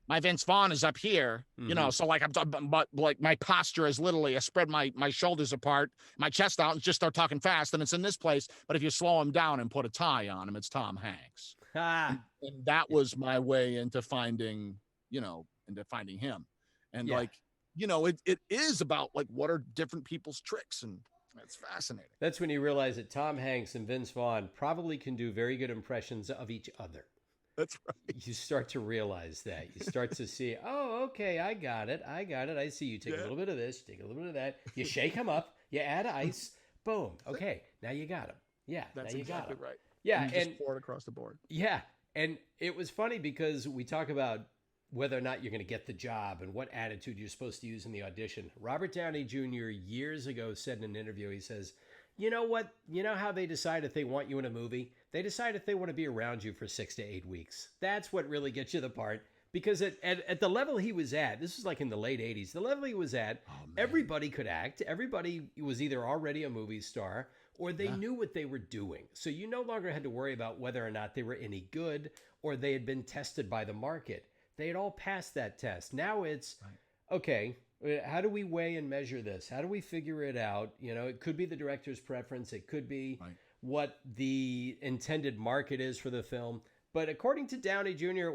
Speaker 2: my Vince Vaughn is up here, you know, so like but like my posture is literally, I spread my shoulders apart, my chest out, and just start talking fast, and it's in this place. But if you slow him down and put a tie on him, it's Tom Hanks. And that was my way into finding him. And like, you know, it is about like, what are different people's tricks, and it's fascinating.
Speaker 1: That's when you realize that Tom Hanks and Vince Vaughn probably can do very good impressions of each other.
Speaker 2: That's right.
Speaker 1: You start to realize that. You start to see, oh, okay, I got it. I see you take a little bit of this, take a little bit of that. You shake him up, you add ice, boom. Okay, now you got him. Yeah,
Speaker 2: that's
Speaker 1: now you
Speaker 2: exactly
Speaker 1: got him.
Speaker 2: Right.
Speaker 1: Yeah,
Speaker 2: and just pour it across the board.
Speaker 1: Yeah, and it was funny because we talk about whether or not you're going to get the job and what attitude you're supposed to use in the audition. Robert Downey Jr. years ago said in an interview, he says, you know what? You know how they decide if they want you in a movie? They decide if they want to be around you for 6 to 8 weeks. That's what really gets you the part. Because at the level he was at, this was like in the late 80s, the level he was at, everybody could act. Everybody was either already a movie star or they knew what they were doing. So you no longer had to worry about whether or not they were any good or they had been tested by the market. They had all passed that test. Now it's, okay, how do we weigh and measure this? How do we figure it out? You know, it could be the director's preference. It could be what the intended market is for the film. But according to Downey Jr.,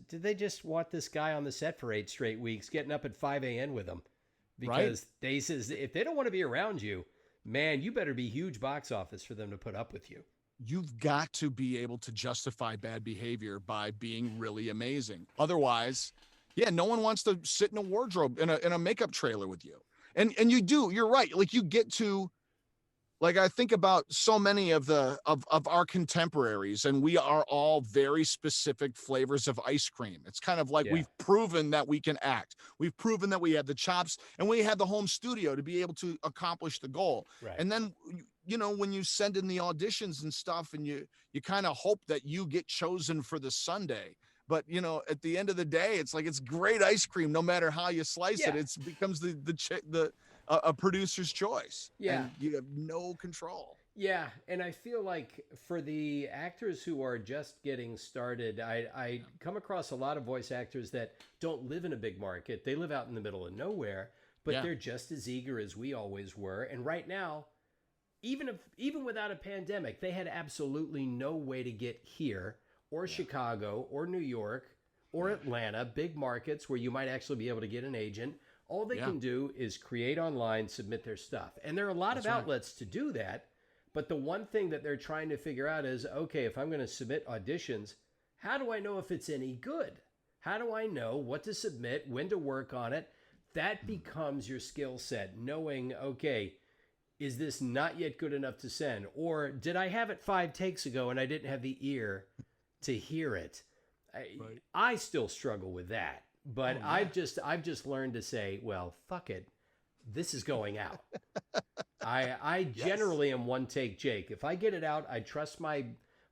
Speaker 1: did they just want this guy on the set for 8 straight weeks, getting up at 5 a.m. with him? Because they says, if they don't want to be around you, man, you better be huge box office for them to put up with you.
Speaker 2: You've got to be able to justify bad behavior by being really amazing. Otherwise, no one wants to sit in a wardrobe in a makeup trailer with you. And you do, you're right. Like you get to, like, I think about so many of our contemporaries, and we are all very specific flavors of ice cream. It's kind of like we've proven that we can act. We've proven that we have the chops, and we have the home studio to be able to accomplish the goal.
Speaker 1: Right.
Speaker 2: And then, you know, when you send in the auditions and stuff, and you kind of hope that you get chosen for the Sunday. But, you know, at the end of the day, it's like, it's great ice cream. No matter how you slice it, it becomes a producer's choice.
Speaker 1: Yeah.
Speaker 2: And you have no control.
Speaker 1: Yeah. And I feel like for the actors who are just getting started, I come across a lot of voice actors that don't live in a big market. They live out in the middle of nowhere, but they're just as eager as we always were. And right now, even without a pandemic, they had absolutely no way to get here or Chicago or New York or Atlanta, big markets where you might actually be able to get an agent. All they can do is create online, submit their stuff. And there are a lot of outlets to do that. But the one thing that they're trying to figure out is, okay, if I'm going to submit auditions, how do I know if it's any good? How do I know what to submit, when to work on it? That becomes your skill set, knowing, okay, is this not yet good enough to send? Or did I have it 5 takes ago and I didn't have the ear to hear it? I still struggle with that. But I've just learned to say, well, fuck it. This is going out. I generally am one take Jake. If I get it out, I trust my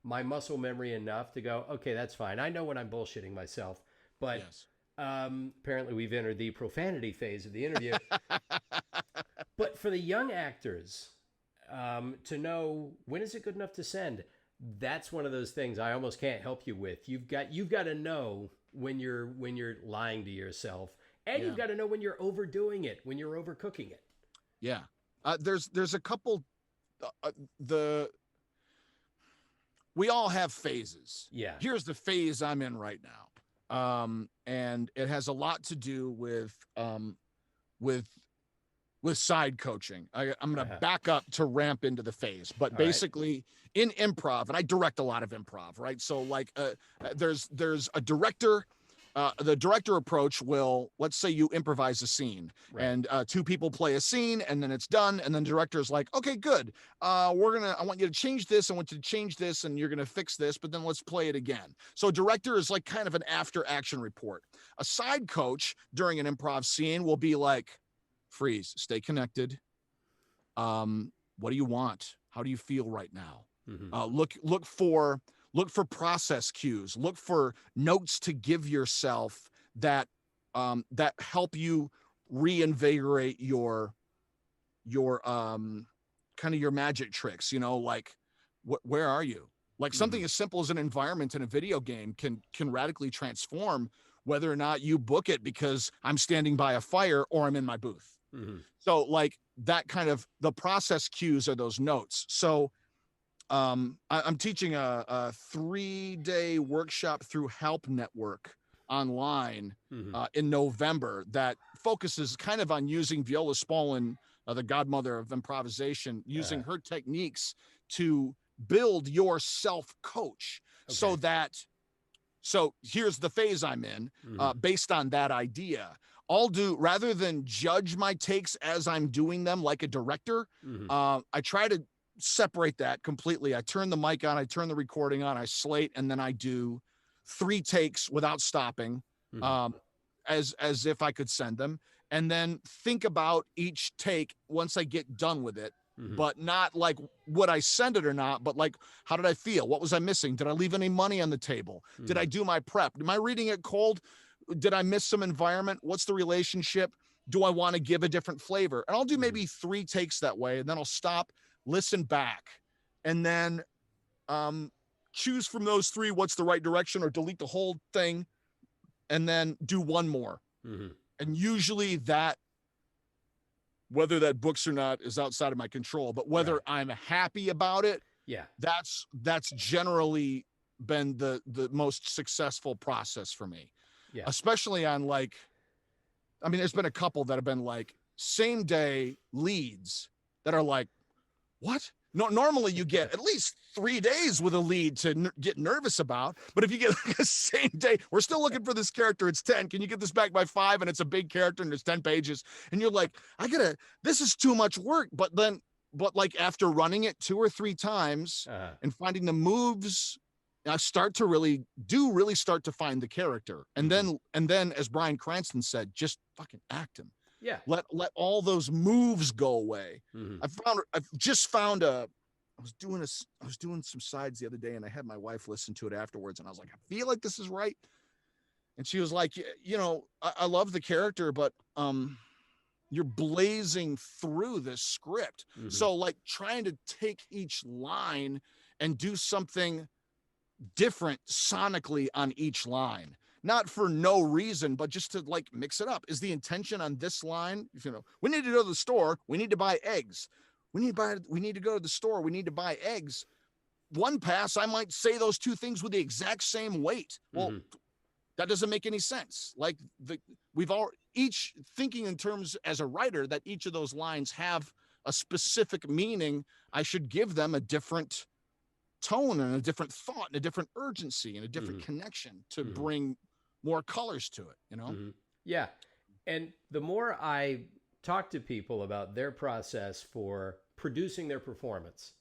Speaker 1: muscle memory enough to go, okay, that's fine. I know when I'm bullshitting myself. But apparently we've entered the profanity phase of the interview. But for the young actors, to know when is it good enough to send, that's one of those things I almost can't help you with. You've got to know when you're lying to yourself, and you've got to know when you're overdoing it, when you're overcooking it.
Speaker 2: Yeah. There's a couple, we all have phases. Yeah. Here's the phase I'm in right now. And it has a lot to do with with side coaching. I'm going to back up to ramp into the phase, but
Speaker 1: All
Speaker 2: basically in improv, and I direct a lot of improv, right? So like there's a director. The director approach will, let's say you improvise a scene,
Speaker 1: Right.
Speaker 2: and two people play a scene, and then it's done, and then the director's like, okay, good. I want you to change this, I want you to change this, and you're gonna fix this, but then let's play it again. So director is like kind of an after action report. A side coach during an improv scene will be like, freeze, stay connected. What do you want? How do you feel right now? Look for process cues. Look for notes to give yourself that that help you reinvigorate your kind of your magic tricks. You know, like where are you? Like something as simple as an environment in a video game can radically transform whether or not you book it because I'm standing by a fire or I'm in my booth. So like that kind of the process cues are those notes. So I'm teaching a 3-day workshop through Help Network online in November that focuses kind of on using Viola Spolin, the godmother of improvisation, using her techniques to build your self-coach. So here's the phase I'm in based on that idea. Rather than judge my takes as I'm doing them like a director, I try to separate that completely. I turn the mic on, I turn the recording on, I slate, and then I do 3 takes without stopping, as if I could send them, and then think about each take once I get done with it, but not like would I send it or not, but like how did I feel? What was I missing? Did I leave any money on the table? Did I do my prep? Am I reading it cold? Did I miss some environment? What's the relationship? Do I want to give a different flavor? And I'll do maybe 3 takes that way, and then I'll stop, listen back, and then choose from those 3 what's the right direction, or delete the whole thing and then do 1 more. And usually that, whether that books or not, is outside of my control, but whether I'm happy about it, that's generally been the most successful process for me. Especially on like, I mean, there's been a couple that have been like same day leads that are like, what? No, normally you get at least 3 days with a lead to get nervous about. But if you get like a same day, we're still looking for this character. It's 10. Can you get this back by 5? And it's a big character and there's 10 pages. And you're like, this is too much work. But like after running it 2 or 3 times and finding the moves, I start to really start to find the character. And then as Bryan Cranston said, just fucking act him. Let all those moves go away. I've just found I was doing some sides the other day, and I had my wife listen to it afterwards, and I was like, I feel like this is right. And she was like, you know, I love the character, but you're blazing through this script. So like trying to take each line and do something different sonically on each line. Not for no reason, but just to like mix it up. Is the intention on this line, you know, we need to go to the store, we need to buy eggs. We need to go to the store, we need to buy eggs. One pass, I might say those 2 things with the exact same weight. Well, that doesn't make any sense. Like we've all each thinking in terms as a writer that each of those lines have a specific meaning. I should give them a different tone and a different thought and a different urgency and a different connection to bring more colors to it, you know?
Speaker 1: Yeah. And the more I talk to people about their process for producing their performance,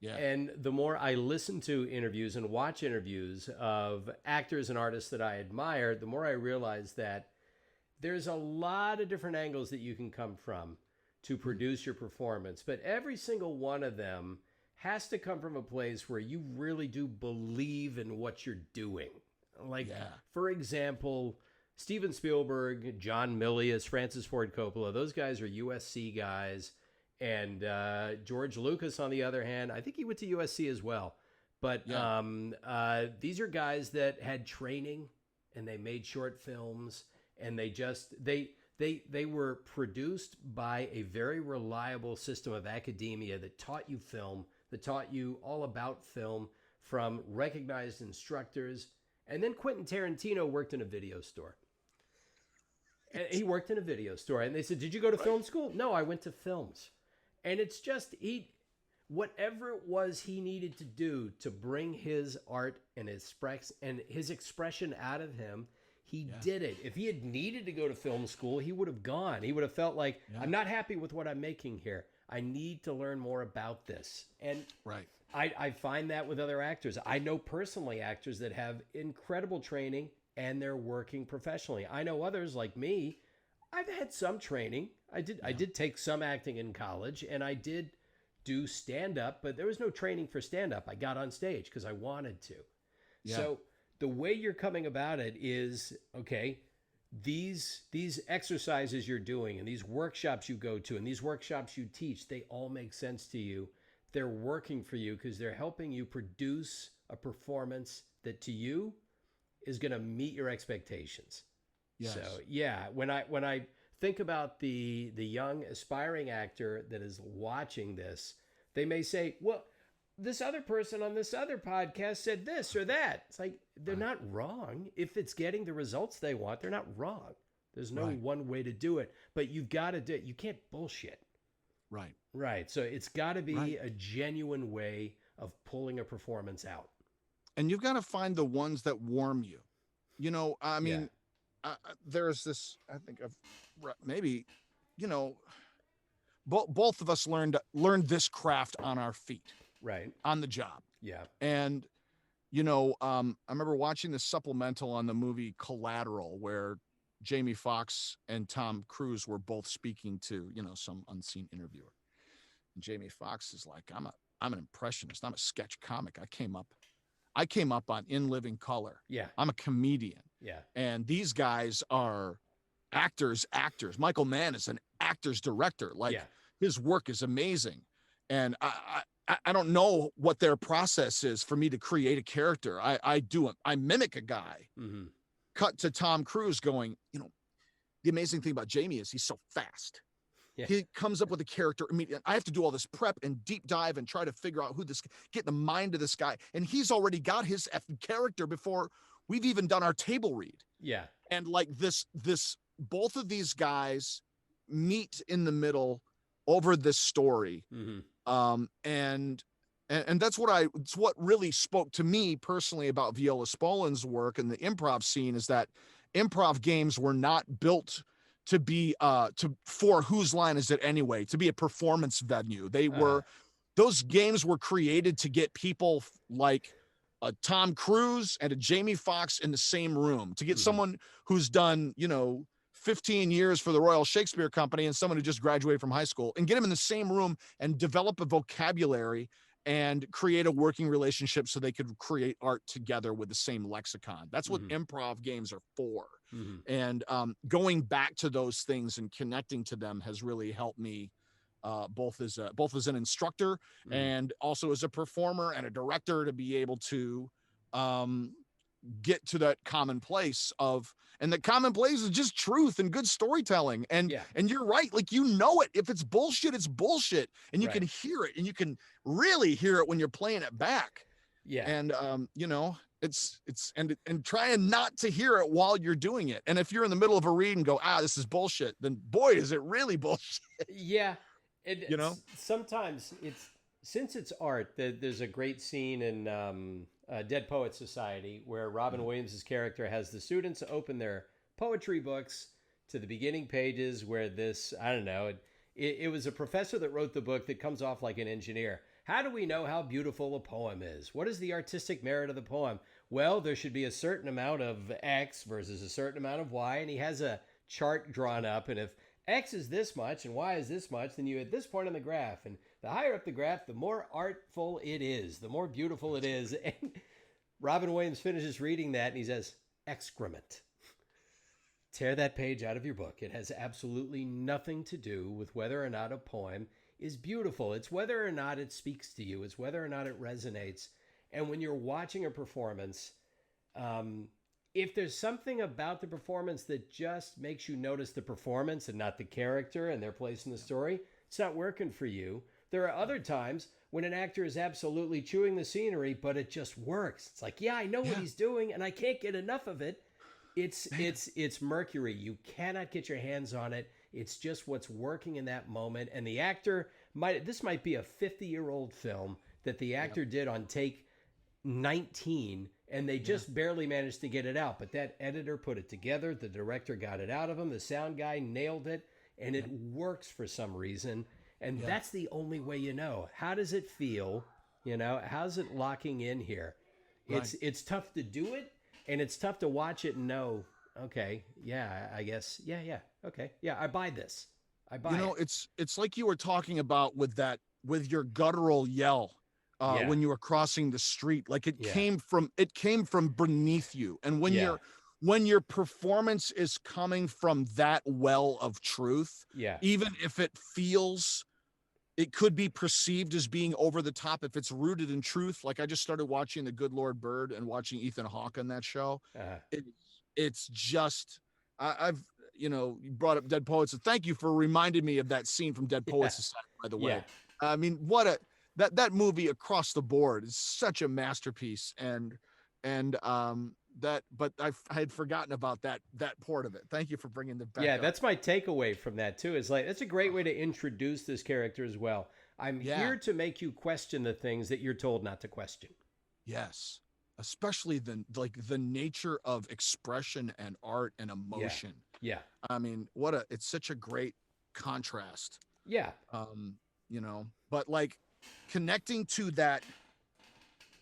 Speaker 1: and the more I listen to interviews and watch interviews of actors and artists that I admire, the more I realize that there's a lot of different angles that you can come from to produce your performance. But every single one of them has to come from a place where you really do believe in what you're doing. Like, for example, Steven Spielberg, John Milius, Francis Ford Coppola, those guys are USC guys. And George Lucas, on the other hand, I think he went to USC as well. But these are guys that had training and they made short films, and they were produced by a very reliable system of academia that taught you film, that taught you all about film from recognized instructors. And then Quentin Tarantino worked in a video store. And he worked in a video store, and they said, "Did you go to film school?" "No, I went to films." And it's just whatever it was he needed to do to bring his art and his expression out of him, he did it. If he had needed to go to film school, he would have gone. He would have felt like, I'm not happy with what I'm making here. I need to learn more about this. And I find that with other actors. I know personally actors that have incredible training and they're working professionally. I know others like me. I've had some training. I did take some acting in college, and I did do stand-up, but there was no training for stand-up. I got on stage because I wanted to. Yeah. So the way you're coming about it is, okay, these exercises you're doing and these workshops you go to and these workshops you teach, they all make sense to you. They're working for you because they're helping you produce a performance that to you is going to meet your expectations. Yes. So yeah, when I think about the young aspiring actor that is watching this, they may say, well, this other person on this other podcast said this or that. It's like, they're not wrong. If it's getting the results they want, they're not wrong. There's no one way to do it, but you've got to do it. You can't bullshit. Right. So it's got to be a genuine way of pulling a performance out.
Speaker 2: And you've got to find the ones that warm you. You know, I mean, there's this, I think of maybe, you know, both of us learned this craft on our feet.
Speaker 1: Right.
Speaker 2: On the job.
Speaker 1: Yeah.
Speaker 2: And, you know, I remember watching the supplemental on the movie Collateral, where Jamie Foxx and Tom Cruise were both speaking to, you know, some unseen interviewer. And Jamie Foxx is like, I'm an impressionist. I'm a sketch comic. I came up on In Living Color.
Speaker 1: Yeah.
Speaker 2: I'm a comedian.
Speaker 1: Yeah.
Speaker 2: And these guys are actors. Michael Mann is an actor's director. Like his work is amazing. And I don't know what their process is for me to create a character. I mimic a guy. Mm-hmm. Cut to Tom Cruise going, you know, the amazing thing about Jamie is he's so fast. Yeah. He comes up with a character immediately. I have to do all this prep and deep dive and try to figure out get the mind of this guy. And he's already got his character before we've even done our table read. Yeah. And like this, both of these guys meet in the middle over this story. Mm-hmm. And that's what really spoke to me personally about Viola Spolin's work and the improv scene, is that improv games were not built to be for whose line is it anyway, to be a performance venue. Those games were created to get people like a Tom Cruise and a Jamie Foxx in the same room, to get someone who's done, you know, 15 years for the Royal Shakespeare Company and someone who just graduated from high school, and get them in the same room and develop a vocabulary and create a working relationship so they could create art together with the same lexicon. That's what improv games are for. Mm-hmm. And going back to those things and connecting to them has really helped me both as an instructor and also as a performer and a director, to be able to get to that common place and the common place is just truth and good storytelling. And you're right. Like, you know it. If it's bullshit, it's bullshit. And you can hear it, and you can really hear it when you're playing it back. Yeah. And, you know, it's trying not to hear it while you're doing it. And if you're in the middle of a read and go, this is bullshit, then boy, is it really bullshit.
Speaker 1: Yeah. You know, sometimes since it's art, there's a great scene in, Dead Poets Society, where Robin Williams' character has the students open their poetry books to the beginning pages where it was a professor that wrote the book that comes off like an engineer. How do we know how beautiful a poem is? What is the artistic merit of the poem? Well, there should be a certain amount of X versus a certain amount of Y, and he has a chart drawn up, and if X is this much and Y is this much, then you at this point on the graph, and the higher up the graph, the more artful it is, the more beautiful it is. And Robin Williams finishes reading that, and he says, excrement. Tear that page out of your book. It has absolutely nothing to do with whether or not a poem is beautiful. It's whether or not it speaks to you. It's whether or not it resonates. And when you're watching a performance, if there's something about the performance that just makes you notice the performance and not the character and their place in the story, it's not working for you. There are other times when an actor is absolutely chewing the scenery, but it just works. It's like, I know what he's doing, and I can't get enough of it. It's mercury. You cannot get your hands on it. It's just what's working in that moment. And the actor this might be a 50-year-old film that the actor did on take 19, and they just barely managed to get it out. But that editor put it together. The director got it out of him. The sound guy nailed it, and it works for some reason. And that's the only way you know. How does it feel? You know, how's it locking in here?
Speaker 2: Right.
Speaker 1: It's tough to do it, and it's tough to watch it and know, okay, yeah, I guess, yeah, okay, yeah, I buy this. I buy it.
Speaker 2: It's like you were talking about with your guttural yell when you were crossing the street. Like it came from beneath you. And when your performance is coming from that well of truth, even if it could be perceived as being over the top, if it's rooted in truth. Like I just started watching The Good Lord Bird and watching Ethan Hawke on that show. It's just, you brought up Dead Poets. So thank you for reminding me of that scene from Dead Poets Society, by the way. I mean, that movie across the board is such a masterpiece. But I had forgotten about that part of it. Thank you for bringing the back.
Speaker 1: That's my takeaway from that too. Is like, that's a great way to introduce this character as well. I'm here to make you question the things that you're told not to question.
Speaker 2: Yes. Especially the nature of expression and art and emotion.
Speaker 1: Yeah.
Speaker 2: I mean, it's such a great contrast.
Speaker 1: Yeah.
Speaker 2: But like connecting to that,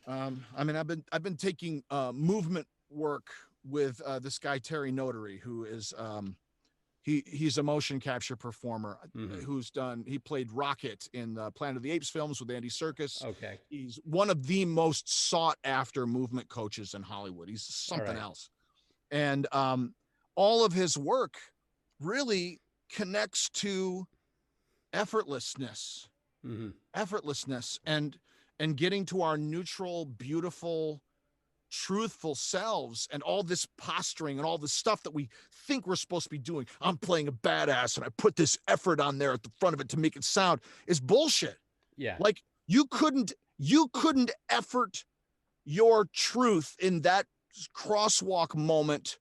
Speaker 2: I mean, I've been taking movement work with this guy Terry Notary, who is he's a motion capture performer he played Rocket in the Planet of the Apes films with Andy Serkis.
Speaker 1: Okay.
Speaker 2: He's one of the most sought after movement coaches in Hollywood. He's something else. And all of his work really connects to effortlessness, and getting to our neutral, beautiful, truthful selves, and all this posturing and all this stuff that we think we're supposed to be doing. I'm playing a badass and I put this effort on there at the front of it to make it sound, is bullshit.
Speaker 1: Yeah.
Speaker 2: Like you couldn't effort your truth in that crosswalk moment.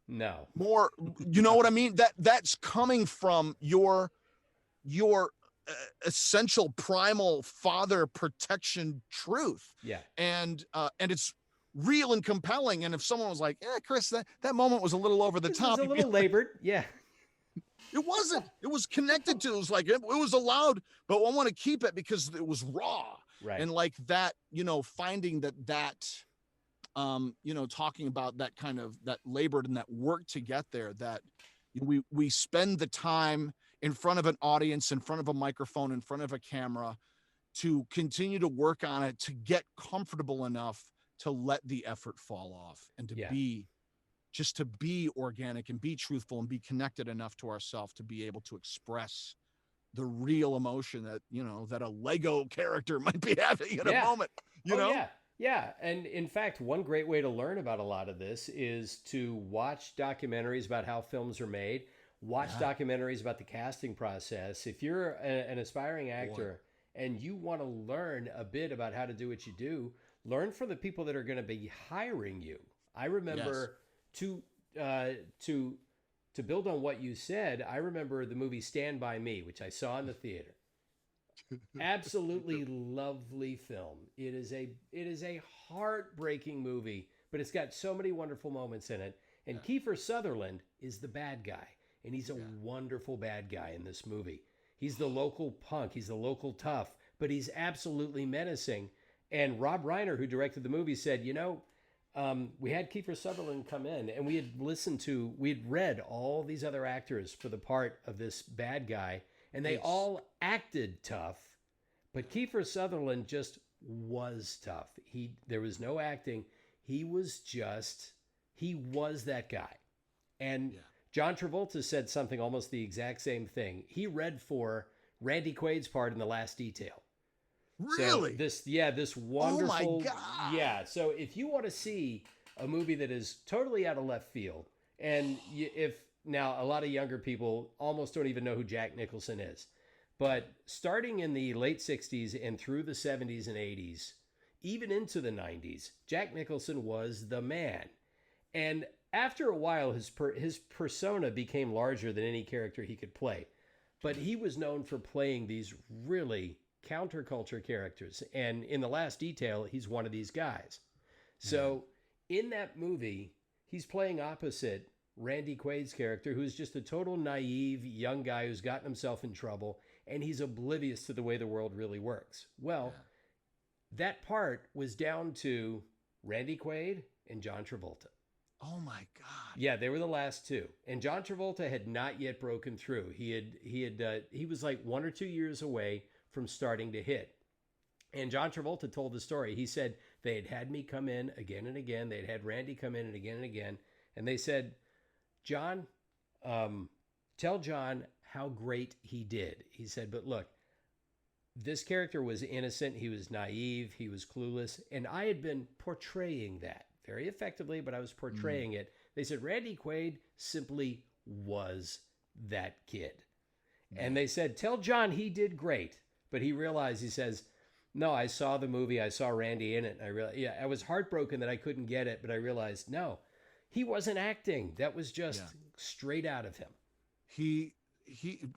Speaker 1: No.
Speaker 2: More, you know what I mean? That's coming from your essential primal father protection truth.
Speaker 1: Yeah.
Speaker 2: And it's real and compelling. And if someone was like, Chris, that moment was a little over the top.
Speaker 1: It was a little labored. Yeah.
Speaker 2: It wasn't. It was connected to, it was like, it was allowed, but I want to keep it because it was raw.
Speaker 1: Right.
Speaker 2: And like that, finding that talking about that kind of, that labored and that work to get there, that we spend the time in front of an audience, in front of a microphone, in front of a camera, to continue to work on it, to get comfortable enough to let the effort fall off, and to be organic and be truthful and be connected enough to ourselves to be able to express the real emotion that, that a Lego character might be having in a moment,
Speaker 1: Yeah. And in fact, one great way to learn about a lot of this is to watch documentaries about how films are made. Watch documentaries about the casting process. If you're an aspiring actor and you want to learn a bit about how to do what you do, learn from the people that are going to be hiring you. I remember to build on what you said, I remember the movie Stand By Me, which I saw in the theater. Absolutely lovely film. It is a heartbreaking movie, but it's got so many wonderful moments in it. And Kiefer Sutherland is the bad guy. And he's a wonderful bad guy in this movie. He's the local punk. He's the local tough, but he's absolutely menacing. And Rob Reiner, who directed the movie, said, we had Kiefer Sutherland come in, and we had read all these other actors for the part of this bad guy, and they all acted tough, but Kiefer Sutherland just was tough. There was no acting. He was that guy. And John Travolta said something almost the exact same thing. He read for Randy Quaid's part in The Last Detail.
Speaker 2: Really?
Speaker 1: So this wonderful.
Speaker 2: Oh my God.
Speaker 1: Yeah. So if you want to see a movie that is totally out of left field, and if now a lot of younger people almost don't even know who Jack Nicholson is, but starting in the late 60s and through the 70s and 80s, even into the 90s, Jack Nicholson was the man. And after a while, his persona became larger than any character he could play. But he was known for playing these really counterculture characters. And in The Last Detail, he's one of these guys. So in that movie, he's playing opposite Randy Quaid's character, who's just a total naive young guy who's gotten himself in trouble, and he's oblivious to the way the world really works. Well, that part was down to Randy Quaid and John Travolta.
Speaker 2: Oh my God.
Speaker 1: Yeah, they were the last two. And John Travolta had not yet broken through. He was like 1 or 2 years away from starting to hit. And John Travolta told the story. He said they had me come in again and again. They'd had Randy come in and again. And they said, John, tell John how great he did. He said, but look, this character was innocent. He was naive. He was clueless. And I had been portraying that very effectively, but I was portraying it. They said Randy Quaid simply was that kid. And they said, tell John he did great. But he realized, he says, no, I saw the movie. I saw Randy in it. And I realized, I was heartbroken that I couldn't get it. But I realized, no, he wasn't acting. That was just straight out of him.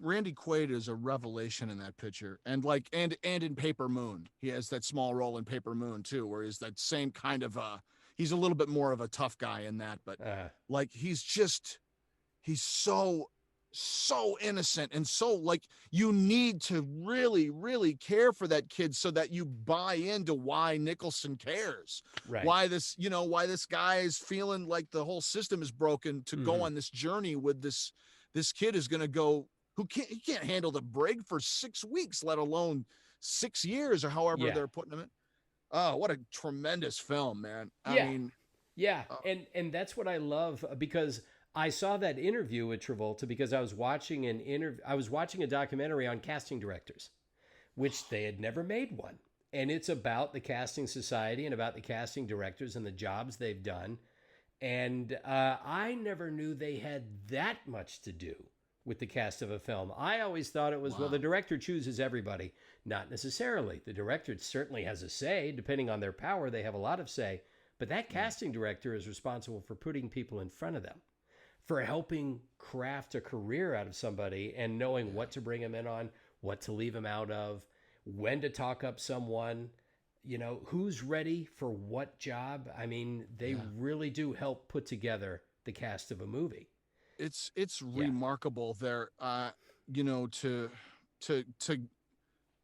Speaker 2: Randy Quaid is a revelation in that picture. And in Paper Moon, he has that small role in Paper Moon too, where he's that same kind of, he's a little bit more of a tough guy in that, but he's so innocent. And so you need to really, really care for that kid so that you buy into why Nicholson cares,
Speaker 1: right?
Speaker 2: Why this guy is feeling like the whole system is broken to go on this journey with this kid is going to go, he can't handle the brig for 6 weeks, let alone 6 years or however they're putting him in. Oh, what a tremendous film, man. I mean,
Speaker 1: and that's what I love, because I saw that interview with Travolta because I was watching a documentary on casting directors, which they had never made one. And it's about the casting society and about the casting directors and the jobs they've done. And I never knew they had that much to do with the cast of a film. I always thought it was, well, the director chooses everybody. Not necessarily. The director certainly has a say. Depending on their power, they have a lot of say. But that casting director is responsible for putting people in front of them, for helping craft a career out of somebody and knowing what to bring them in on, what to leave them out of, when to talk up someone, who's ready for what job. I mean, they really do help put together the cast of a movie.
Speaker 2: It's remarkable there,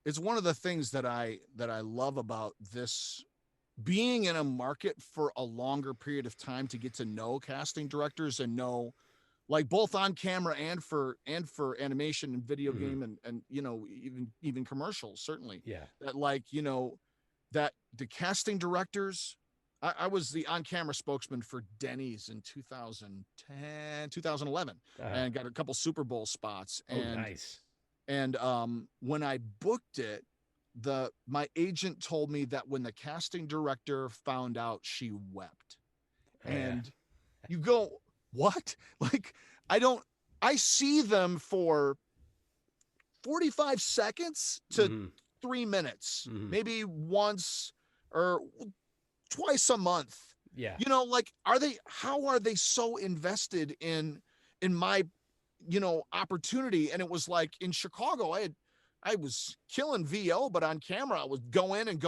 Speaker 2: it's one of the things that I love about this, being in a market for a longer period of time to get to know casting directors and know, like, both on camera and for animation and video game and even commercials, certainly. That that the casting directors, I was the on-camera spokesman for Denny's in 2011, and got a couple Super Bowl spots. And,
Speaker 1: nice.
Speaker 2: And when I booked it, my agent told me that when the casting director found out, she wept. And you go, what? Like, I see them for 45 seconds to 3 minutes, maybe once or twice a month.
Speaker 1: Yeah.
Speaker 2: How are they so invested in my, opportunity? And it was like in Chicago, I was killing VO, but on camera, I would go in and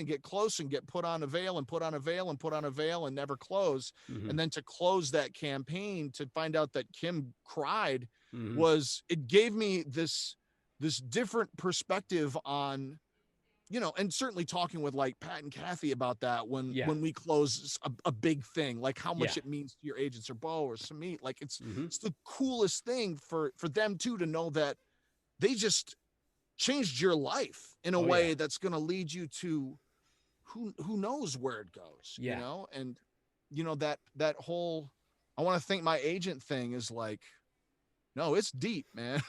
Speaker 2: get close and get put on a veil and put on a veil and put on a veil and never close. And then to close that campaign, to find out that Kim cried, it gave me this different perspective on, and certainly talking with like Pat and Kathy about that when we close a big thing, like how much it means to your agents or Bo or Samit. Like it's the coolest thing for them too, to know that they just changed your life in a way that's going to lead you to who knows where it goes, and that whole, I want to think my agent thing is like, no, it's deep, man.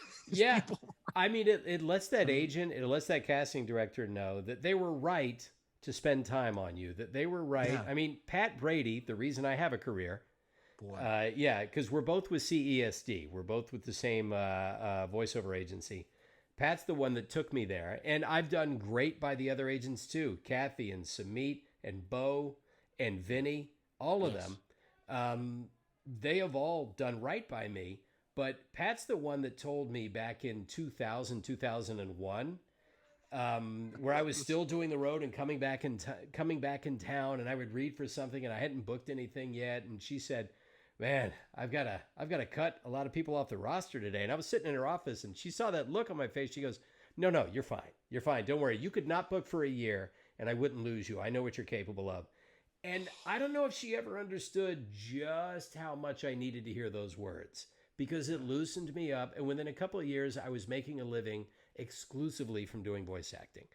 Speaker 1: I mean, it lets that agent, it lets that casting director know that they were right to spend time on you, that they were right. Yeah. I mean, Pat Brady, the reason I have a career, because we're both with CESD. We're both with the same voiceover agency. Pat's the one that took me there. And I've done great by the other agents too. Kathy and Samit and Bo and Vinny, all of them. They have all done right by me, but Pat's the one that told me back in 2000, 2001, where I was still doing the road and coming back in town, and I would read for something and I hadn't booked anything yet. And she said, man, I've got to cut a lot of people off the roster today. And I was sitting in her office and she saw that look on my face. She goes, no, you're fine. You're fine. Don't worry. You could not book for a year and I wouldn't lose you. I know what you're capable of. And I don't know if she ever understood just how much I needed to hear those words, because it loosened me up. And within a couple of years, I was making a living exclusively from doing voice acting,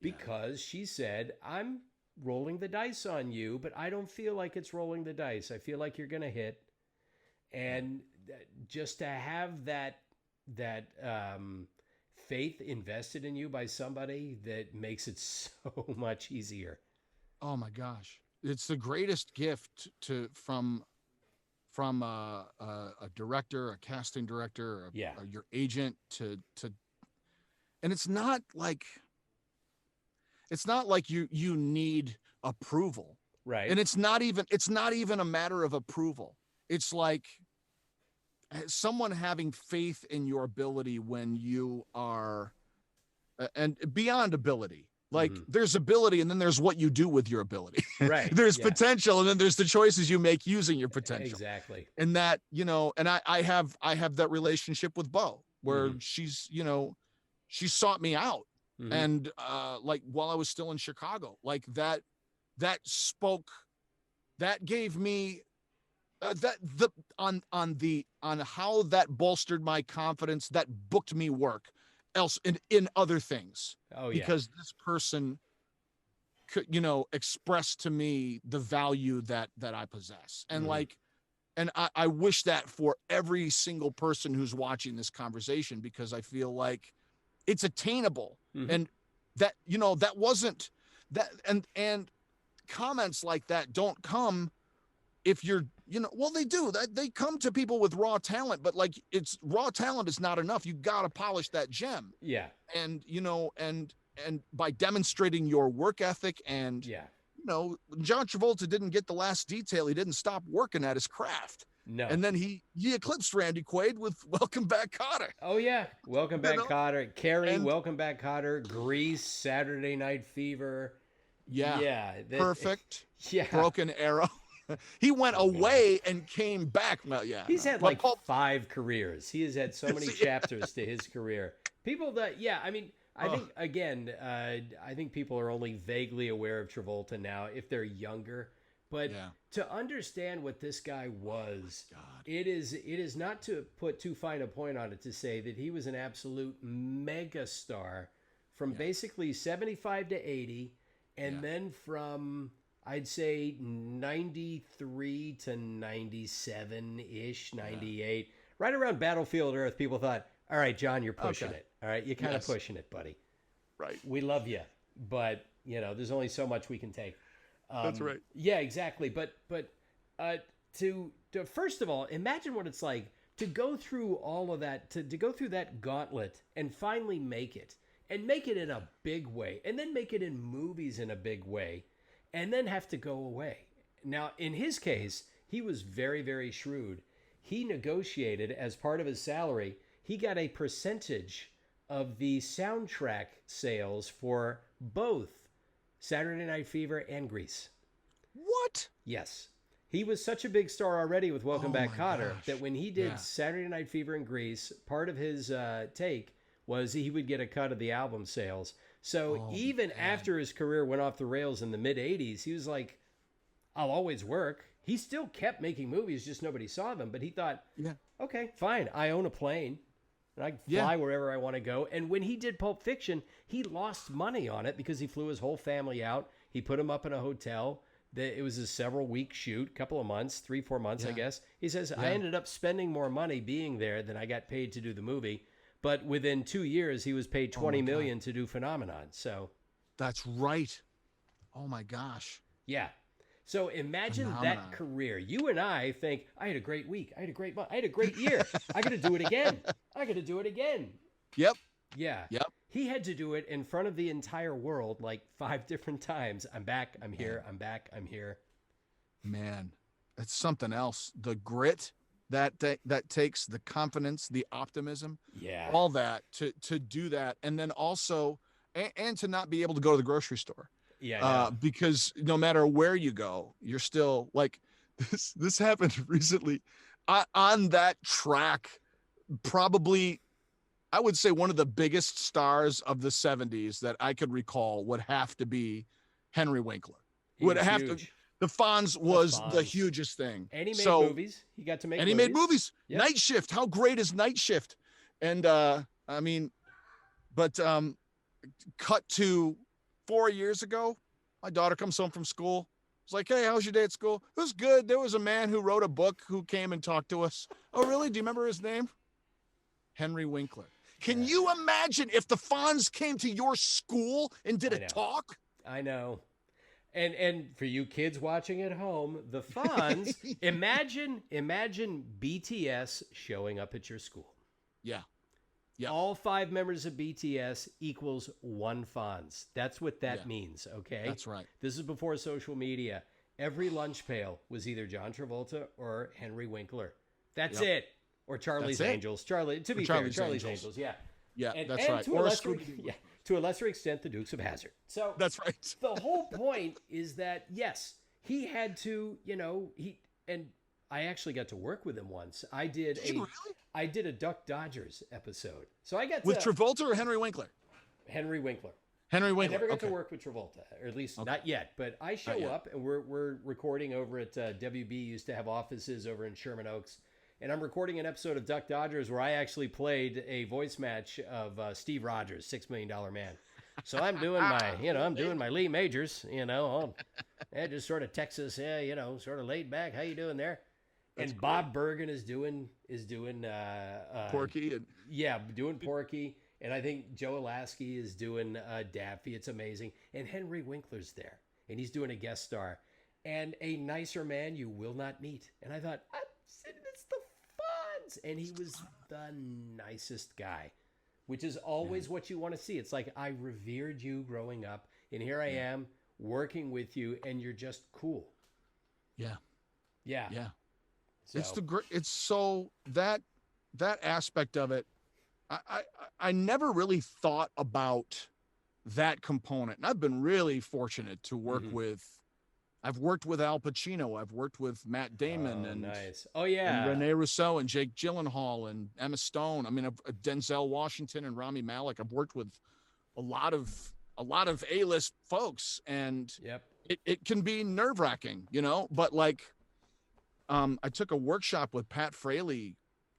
Speaker 1: because she said, I'm rolling the dice on you, but I don't feel like it's rolling the dice. I feel like you're going to hit. And just to have that faith invested in you by somebody, that makes it so much easier.
Speaker 2: Oh my gosh. It's the greatest gift from a director, a casting director, or your agent to, and it's not like you need approval.
Speaker 1: Right.
Speaker 2: And it's not even a matter of approval. It's like someone having faith in your ability when you are, and beyond ability. Like there's ability and then there's what you do with your ability.
Speaker 1: Right.
Speaker 2: There's potential and then there's the choices you make using your potential.
Speaker 1: Exactly.
Speaker 2: And that, and I have that relationship with Bo where she's, she sought me out. And like while I was still in Chicago, like that gave me on how that bolstered my confidence, that booked me work else in other things.
Speaker 1: Oh, yeah.
Speaker 2: Because this person could, express to me the value that I possess. And and I wish that for every single person who's watching this conversation, because I feel like it's attainable. And that, that wasn't that. And comments like that don't come if you're, well, they do that. They come to people with raw talent, but like it's raw talent is not enough. You got to polish that gem.
Speaker 1: Yeah.
Speaker 2: And, and by demonstrating your work ethic and, John Travolta didn't get the last detail. He didn't stop working at his craft.
Speaker 1: No.
Speaker 2: And then he eclipsed Randy Quaid with Welcome Back, Kotter.
Speaker 1: Oh, yeah. Welcome Back, Kotter. Carrie, Welcome Back, Kotter. Grease, Saturday Night Fever.
Speaker 2: Yeah.
Speaker 1: Yeah.
Speaker 2: Perfect.
Speaker 1: Yeah.
Speaker 2: Broken Arrow. He went away and came back. Well, yeah.
Speaker 1: He's had like 5 careers. He has had so many chapters to his career. People that, I mean, I think, again, I think people are only vaguely aware of Travolta now if they're younger. But to understand what this guy was, it is not to put too fine a point on it to say that he was an absolute megastar from basically 75 to 80. And then from, I'd say, 93 to 97-ish, 98. Right around Battlefield Earth, people thought, all right, John, you're pushing it. All right, you're kind of pushing it, buddy.
Speaker 2: Right.
Speaker 1: We love you, but, there's only so much we can take.
Speaker 2: That's right.
Speaker 1: Yeah, exactly. But to first of all, imagine what it's like to go through all of that, to go through that gauntlet and finally make it, and make it in a big way, and then make it in movies in a big way, and then have to go away. Now, in his case, he was very, very shrewd. He negotiated, as part of his salary, he got a percentage of the soundtrack sales for both Saturday Night Fever and Grease.
Speaker 2: What?
Speaker 1: Yes. He was such a big star already with Welcome Back, Kotter, that when he did Saturday Night Fever and Grease, part of his take was he would get a cut of the album sales. So even after his career went off the rails in the mid-'80s, he was like, I'll always work. He still kept making movies, just nobody saw them. But he thought, okay, fine. I own a plane. And I can fly wherever I want to go. And when he did Pulp Fiction, he lost money on it because he flew his whole family out. He put them up in a hotel. It was a several-week shoot, couple of months, 3-4 months, I guess. He says, I ended up spending more money being there than I got paid to do the movie. But within 2 years, he was paid $20 million to do Phenomenon. So
Speaker 2: that's right. Oh, my gosh.
Speaker 1: Yeah. So imagine that career. You and I think, I had a great week. I had a great month. I had a great year. I got to do it again. I got to do it again.
Speaker 2: Yep.
Speaker 1: Yeah.
Speaker 2: Yep.
Speaker 1: He had to do it in front of the entire world like 5 different times. I'm back. I'm here. I'm back. I'm here.
Speaker 2: Man. it's something else. The grit that takes, the confidence, the optimism,
Speaker 1: Yeah.
Speaker 2: all that to do that, and then also and to not be able to go to the grocery store.
Speaker 1: Yeah, I know.
Speaker 2: Because no matter where you go, you're still like this happened recently on that track. Probably, I would say one of the biggest stars of the 70s that I could recall would have to be Henry Winkler.
Speaker 1: He
Speaker 2: Would
Speaker 1: was
Speaker 2: have
Speaker 1: huge.
Speaker 2: to. The Fonz
Speaker 1: The
Speaker 2: was the
Speaker 1: Fonz.
Speaker 2: hugest thing.
Speaker 1: And he made
Speaker 2: So,
Speaker 1: movies. He got to make
Speaker 2: and he
Speaker 1: movies.
Speaker 2: made movies.
Speaker 1: Yep.
Speaker 2: Night Shift. How great is Night Shift? And I mean, but cut to 4 years ago, my daughter comes home from school. It's like, hey, how's your day at school? It was good. There was a man who wrote a book who came and talked to us. Oh, really? Do you remember his name? Henry Winkler. Can you imagine if the Fonz came to your school and did a talk?
Speaker 1: I know. And for you kids watching at home, the Fonz, imagine BTS showing up at your school.
Speaker 2: Yeah.
Speaker 1: All 5 members of BTS equals 1 Fonz. That's what that means, okay?
Speaker 2: That's right.
Speaker 1: This is before social media. Every lunch pail was either John Travolta or Henry Winkler. That's it. Or Charlie's Angels. Charlie's Angels. Yeah.
Speaker 2: Yeah,
Speaker 1: and
Speaker 2: that's right.
Speaker 1: To a lesser extent, the Dukes of Hazzard. So
Speaker 2: that's right.
Speaker 1: The whole point is that, yes, he had to, and I actually got to work with him once. I did a Duck Dodgers episode. So I got
Speaker 2: with Travolta or Henry Winkler?
Speaker 1: Henry Winkler.
Speaker 2: I never
Speaker 1: got to work with Travolta, or at least not yet. But I show up, and we're recording over at WB. Used to have offices over in Sherman Oaks. And I'm recording an episode of Duck Dodgers where I actually played a voice match of Steve Rogers, $6 Million Man. So I'm doing my Lee Majors, just sort of Texas, sort of laid back. How you doing there? That's and Bob Bergen is doing
Speaker 2: Porky.
Speaker 1: Doing Porky. And I think Joe Alasky is doing Daffy. It's amazing. And Henry Winkler's there. And he's doing a guest star. And a nicer man you will not meet. And I thought, it's the Fonz. And he was the nicest guy, which is always what you want to see. It's like, I revered you growing up. And here I am working with you. And you're just cool.
Speaker 2: Yeah.
Speaker 1: So.
Speaker 2: It's so that aspect of it. I never really thought about that component. And I've been really fortunate to work with. I've worked with Al Pacino. I've worked with Matt Damon and
Speaker 1: nice. And
Speaker 2: Rene Rousseau and Jake Gyllenhaal and Emma Stone. I mean, Denzel Washington and Rami Malek. I've worked with a lot of A-list folks, and it can be nerve-wracking, But like, I took a workshop with Pat Fraley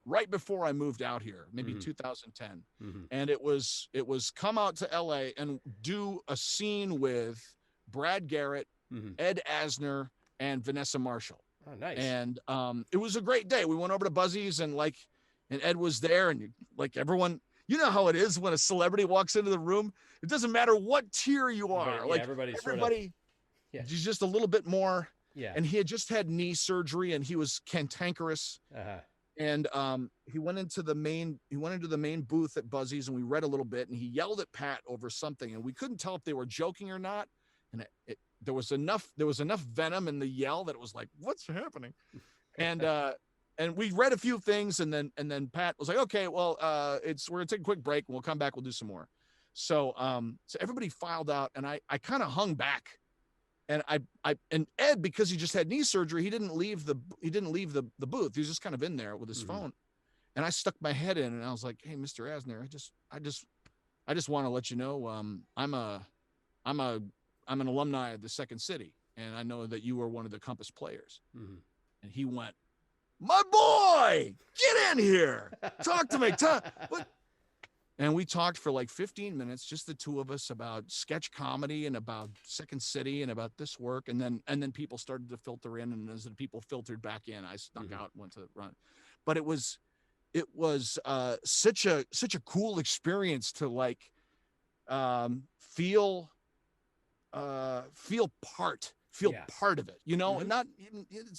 Speaker 2: right before I moved out here, maybe 2010. And it was come out to LA and do a scene with Brad Garrett, Ed Asner, and Vanessa Marshall.
Speaker 1: Oh, nice.
Speaker 2: And it was a great day. We went over to Buzzy's and Ed was there, and like everyone, you know how it is when a celebrity walks into the room, it doesn't matter what tier you are. Everybody he's just a little bit more. Yeah. And he had just had knee surgery and he was cantankerous. And he went into the main booth at Buzzy's, and we read a little bit, and he yelled at Pat over something, and we couldn't tell if they were joking or not. And there was enough venom in the yell that it was like, what's happening? And we read a few things, and then Pat was like, okay, well, we're gonna take a quick break, and we'll come back, we'll do some more. So everybody filed out, and I kind of hung back. And and Ed, because he just had knee surgery, he didn't leave the booth. He was just kind of in there with his phone. And I stuck my head in, and I was like, "Hey, Mr. Asner, I just want to let you know, I'm an alumni of the Second City, and I know that you were one of the Compass players." And he went, "My boy, get in here, talk to me, what?" And we talked for like 15 minutes, just the two of us, about sketch comedy and about Second City and about this work. And then people started to filter in, and as the people filtered back in, I snuck out and went to run. But it was such a cool experience to like feel part of it, and not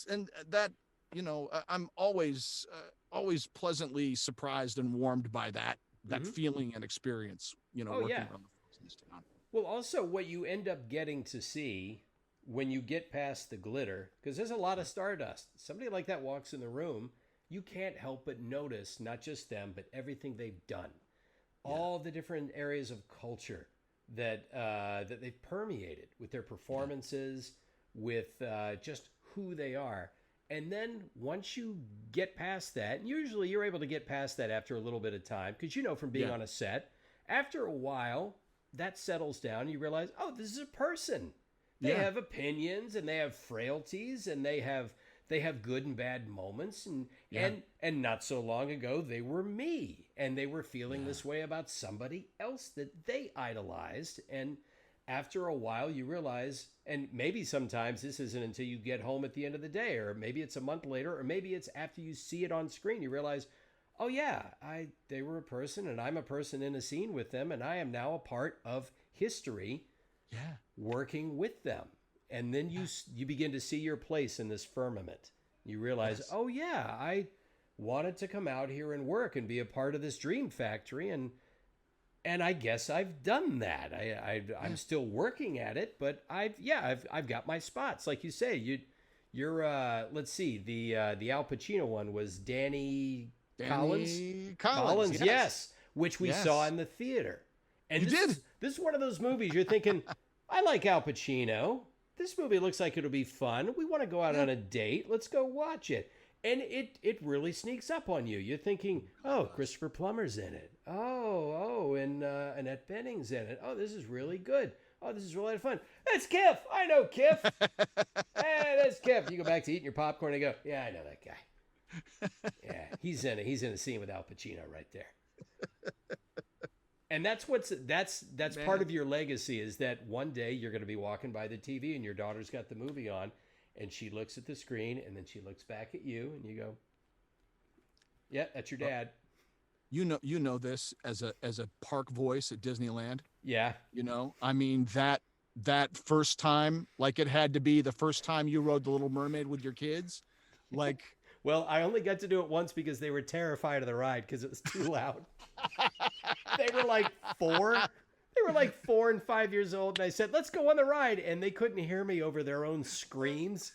Speaker 2: and that, I'm always pleasantly surprised and warmed by that feeling and experience, working on the folks in this town.
Speaker 1: Well, also what you end up getting to see when you get past the glitter, because there's a lot of stardust. Somebody like that walks in the room, you can't help but notice not just them, but everything they've done, all the different areas of culture that that they've permeated with their performances, with just who they are. And then once you get past that, and usually you're able to get past that after a little bit of time, because from being on a set, after a while, that settles down. You realize, oh, this is a person. They have opinions, and they have frailties, and they have good and bad moments. And not so long ago, they were me, and they were feeling this way about somebody else that they idolized. And after a while, you realize, and maybe sometimes this isn't until you get home at the end of the day, or maybe it's a month later, or maybe it's after you see it on screen, you realize, oh yeah, they were a person, and I'm a person in a scene with them, and I am now a part of history working with them. And then you begin to see your place in this firmament. You realize, oh yeah, I wanted to come out here and work and be a part of this dream factory, and I guess I've done that. I'm still working at it, but I've got my spots. Like you say, you're let's see, the Al Pacino one was Danny Collins, yes, which we saw in the theater. And this is one of those movies you're thinking, I like Al Pacino. This movie looks like it'll be fun. We want to go out on a date. Let's go watch it. And it really sneaks up on you. You're thinking, oh, Christopher Plummer's in it. And Annette Bening's in it. Oh, this is really good. Oh, this is really fun. That's Kiff. I know Kiff. Hey, that's Kiff. You go back to eating your popcorn and go, yeah, I know that guy. Yeah, he's in it. He's in a scene with Al Pacino right there. And that's part of your legacy, is that one day you're going to be walking by the TV and your daughter's got the movie on, and she looks at the screen, and then she looks back at you, and you go, yeah, that's your dad.
Speaker 2: You know this as a park voice at Disneyland.
Speaker 1: Yeah.
Speaker 2: I mean, that first time, like it had to be the first time you rode The Little Mermaid with your kids. Like,
Speaker 1: well, I only got to do it once because they were terrified of the ride because it was too loud. They were like 4. They were like 4 and 5 years old, and I said, let's go on the ride, and they couldn't hear me over their own screams.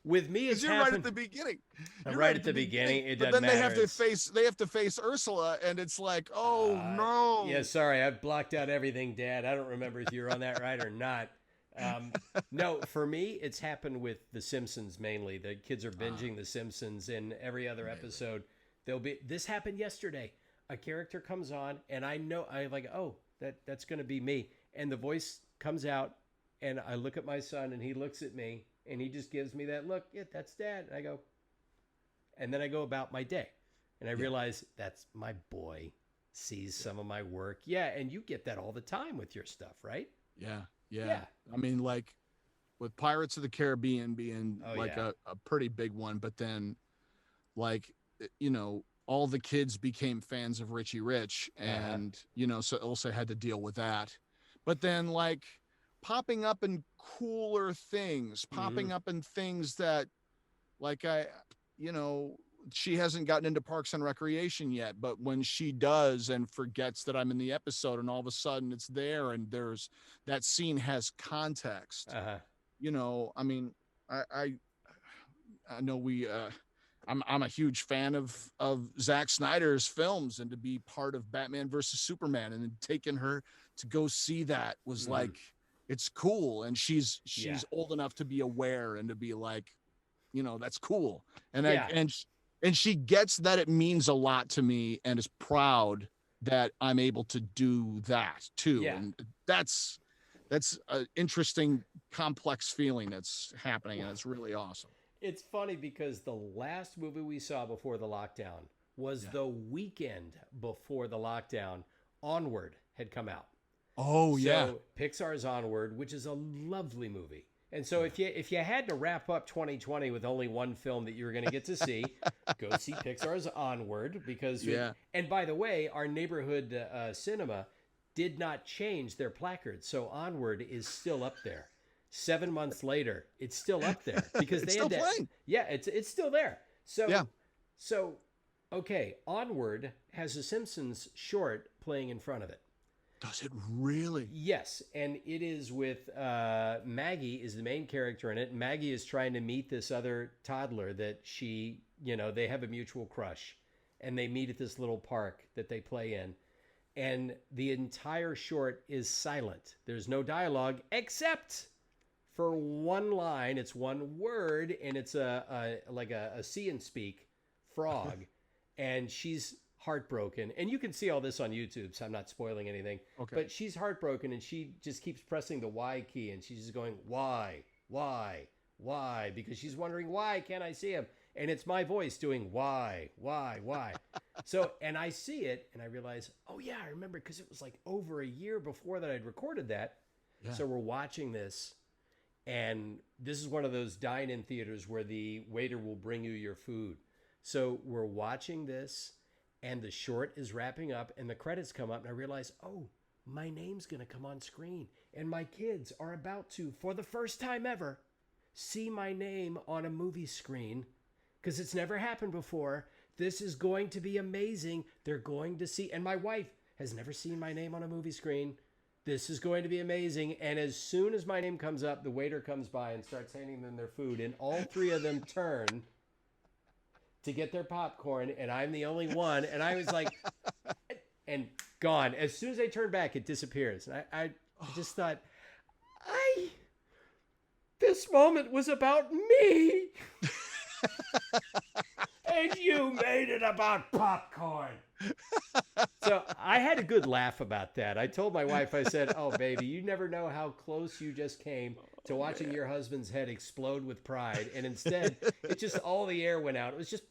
Speaker 1: With me, it's
Speaker 2: right at the beginning.
Speaker 1: Right at the beginning. It doesn't
Speaker 2: but then
Speaker 1: matter.
Speaker 2: they have to face Ursula, and it's like, oh no.
Speaker 1: Yeah, sorry, I've blocked out everything, Dad. I don't remember if you were on that ride or not. No, for me, it's happened with The Simpsons mainly. The kids are binging The Simpsons, and every other episode, this happened yesterday. A character comes on, and I'm like, oh, that's going to be me. And the voice comes out, and I look at my son, and he looks at me, and he just gives me that look. Yeah, that's Dad. And I go, and then I go about my day, and I realize that's my boy sees some of my work. Yeah, and you get that all the time with your stuff, right?
Speaker 2: Yeah. I mean, like with Pirates of the Caribbean being a pretty big one, but then like, all the kids became fans of Richie Rich, and, so also had to deal with that. But then like popping up in cooler things, popping up in things that like she hasn't gotten into Parks and Recreation yet, but when she does and forgets that I'm in the episode, and all of a sudden it's there, and there's that scene has context. I mean, I know I'm a huge fan of Zack Snyder's films, and to be part of Batman versus Superman and then taking her to go see that was like, it's cool. And she's old enough to be aware and to be like, that's cool. And and she gets that it means a lot to me, and is proud that I'm able to do that too. Yeah. And that's an interesting, complex feeling that's happening, and it's really awesome.
Speaker 1: It's funny because the last movie we saw before the lockdown was the weekend before the lockdown. Onward had come out.
Speaker 2: Oh, yeah.
Speaker 1: So Pixar's Onward, which is a lovely movie. And so if you had to wrap up 2020 with only one film that you were going to get to see, go see Pixar's Onward, because and by the way, our neighborhood cinema did not change their placard, so Onward is still up there. 7 months later, it's still up there because they had
Speaker 2: playing.
Speaker 1: Yeah, it's still there. So okay, Onward has a Simpsons short playing in front of it.
Speaker 2: Does it really?
Speaker 1: Yes, and it is with Maggie is the main character in it. Maggie is trying to meet this other toddler that she, they have a mutual crush, and they meet at this little park that they play in. And the entire short is silent. There's no dialogue except for one line. It's one word, and it's like a see and speak frog, and she's heartbroken. And you can see all this on YouTube, so I'm not spoiling anything.
Speaker 2: Okay.
Speaker 1: But she's heartbroken, and she just keeps pressing the Y key, and she's just going, why, because she's wondering, why can't I see him? And it's my voice doing why. So, and I see it, and I realize, oh yeah, I remember, because it was like over a year before that I'd recorded that. Yeah. So we're watching this, and this is one of those dine-in theaters where the waiter will bring you your food. So we're watching this, and the short is wrapping up, and the credits come up, and I realize, oh, my name's going to come on screen. And my kids are about to, for the first time ever, see my name on a movie screen, because it's never happened before. This is going to be amazing. They're going to see, and my wife has never seen my name on a movie screen. This is going to be amazing. And as soon as my name comes up, the waiter comes by and starts handing them their food, and all three of them turn to get their popcorn, and I'm the only one. And I was like, and gone. As soon as I turn back, it disappears. And I just thought, this moment was about me. And you made it about popcorn. So I had a good laugh about that. I told my wife, I said, oh, baby, you never know how close you just came to watching your husband's head explode with pride. And instead, it just, all the air went out. It was just.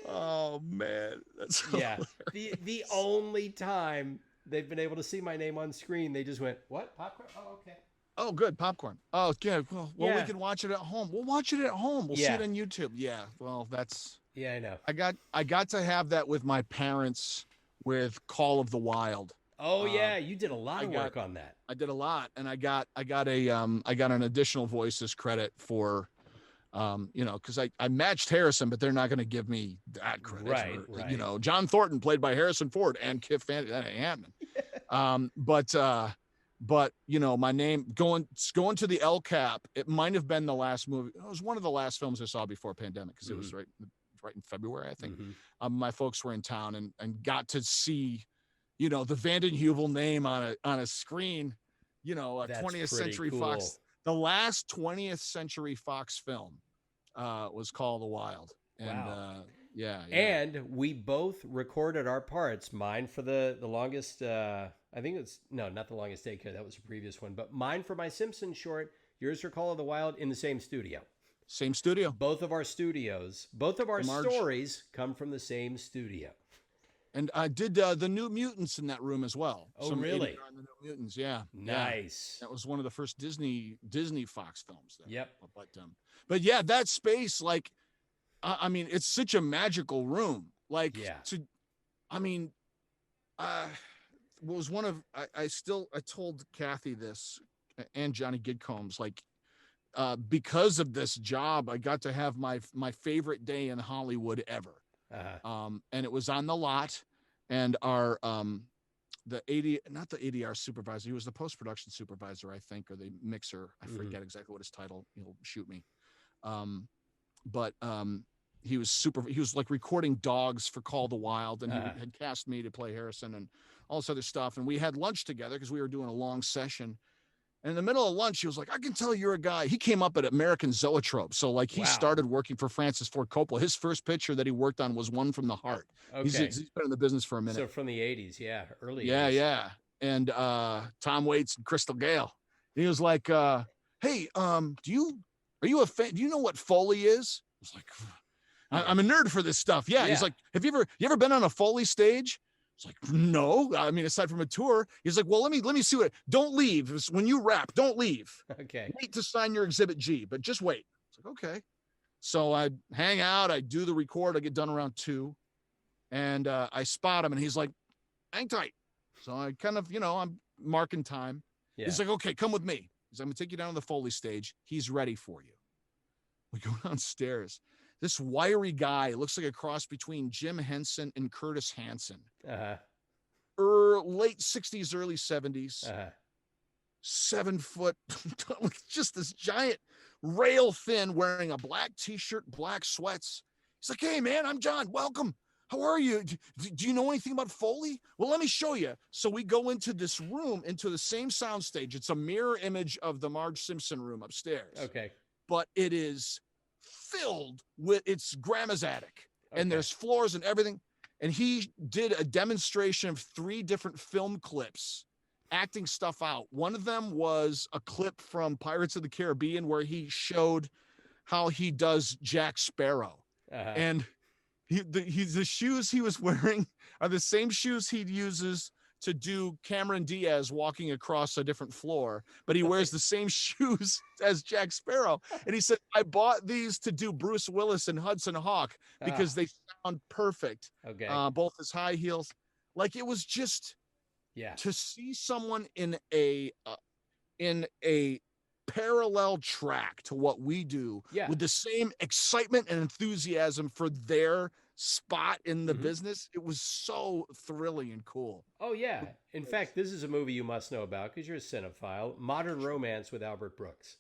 Speaker 2: Oh, man. That's
Speaker 1: yeah. The only time they've been able to see my name on screen, they just went, what? Popcorn? Oh, okay.
Speaker 2: Oh, good. Popcorn. Oh, yeah. Well, yeah. We can watch it at home. We'll watch it at home. We'll see it on YouTube. Yeah. Well, that's.
Speaker 1: Yeah, I know.
Speaker 2: I got to have that with my parents with Call of the Wild.
Speaker 1: Oh yeah, you did a lot of work on that.
Speaker 2: I did a lot, and I got an additional voices credit for, because I matched Harrison, but they're not going to give me that credit. Right. John Thornton played by Harrison Ford and Kiff VandenHeuvel. That ain't happening. But my name going to the El Cap. It might have been the last movie. It was one of the last films I saw before pandemic, because it was right in February, I think. My folks were in town and got to see, the VandenHeuvel name on a screen, a 20th Century cool. Fox. The last 20th Century Fox film was Call of the Wild. And wow. Yeah.
Speaker 1: And we both recorded our parts. Mine for the longest, I think it's, no, not the longest daycare. That was a previous one. But mine for my Simpsons short, yours for Call of the Wild, in the same studio.
Speaker 2: Same studio.
Speaker 1: Both of our studios, both of our stories come from the same studio.
Speaker 2: And I did the New Mutants in that room as well.
Speaker 1: Oh, really?
Speaker 2: The New Mutants, yeah.
Speaker 1: Nice.
Speaker 2: Yeah. That was one of the first Disney Fox films. There.
Speaker 1: Yep.
Speaker 2: But yeah, that space, like, I mean, it's such a magical room. Like, was one of I told Kathy this and Johnny Gidcombs, like, because of this job, I got to have my favorite day in Hollywood ever. And it was on the lot, and our not the ADR supervisor, he was the post-production supervisor, I think, or the mixer. I forget exactly what his title. He'll shoot me. But he was like recording dogs for Call the Wild, and he had cast me to play Harrison and all this other stuff. And we had lunch together because we were doing a long session. And in the middle of lunch, he was like, I can tell you're a guy. He came up at American Zoetrope. So like he started working for Francis Ford Coppola. His first picture that he worked on was One from the Heart. Okay. He's been in the business for a minute.
Speaker 1: So from the 80s, early
Speaker 2: 80s. Yeah. And Tom Waits and Crystal Gale. And he was like, hey, are you a fan? Do you know what Foley is? I was like, I'm a nerd for this stuff. Yeah. He's like, have you ever been on a Foley stage? It's like, no, I mean, aside from a tour. He's like, well, let me see don't leave. When you rap, don't leave.
Speaker 1: Okay.
Speaker 2: Wait to sign your Exhibit G, but just wait. It's like, okay. So I hang out, I do the record, I get done around 2, and I spot him, and he's like, hang tight. So I kind of, I'm marking time. Yeah. He's like, okay, come with me. He's like, I'm gonna take you down to the Foley stage. He's ready for you. We go downstairs. This wiry guy looks like a cross between Jim Henson and Curtis Hanson. late 60s, early 70s,
Speaker 1: Uh-huh.
Speaker 2: 7 foot, just this giant, rail thin, wearing a black t-shirt, black sweats. He's like, "Hey man, I'm John. Welcome. How are you? Do you know anything about Foley? Well, let me show you." So we go into this room, into the same soundstage. It's a mirror image of the Marge Simpson room upstairs,
Speaker 1: Okay.
Speaker 2: but it is filled with, it's grandma's attic, and
Speaker 1: Okay.
Speaker 2: there's floors and everything. And he did a demonstration of 3 different film clips, acting stuff out. One of them was a clip from Pirates of the Caribbean where he showed how he does Jack Sparrow.
Speaker 1: Uh-huh.
Speaker 2: And the shoes he was wearing are the same shoes he uses to do Cameron Diaz walking across a different floor, but he wears the same shoes as Jack Sparrow. And he said, "I bought these to do Bruce Willis and Hudson Hawk because they sound perfect."
Speaker 1: Okay.
Speaker 2: Both his high heels. Like, it was just,
Speaker 1: Yeah.
Speaker 2: to see someone in a parallel track to what we do,
Speaker 1: Yeah.
Speaker 2: with the same excitement and enthusiasm for their spot in the
Speaker 1: Mhm.
Speaker 2: business. It was so thrilling and cool.
Speaker 1: Oh, yeah. In fact, this is a movie you must know about because you're a cinephile. Modern Romance with Albert Brooks.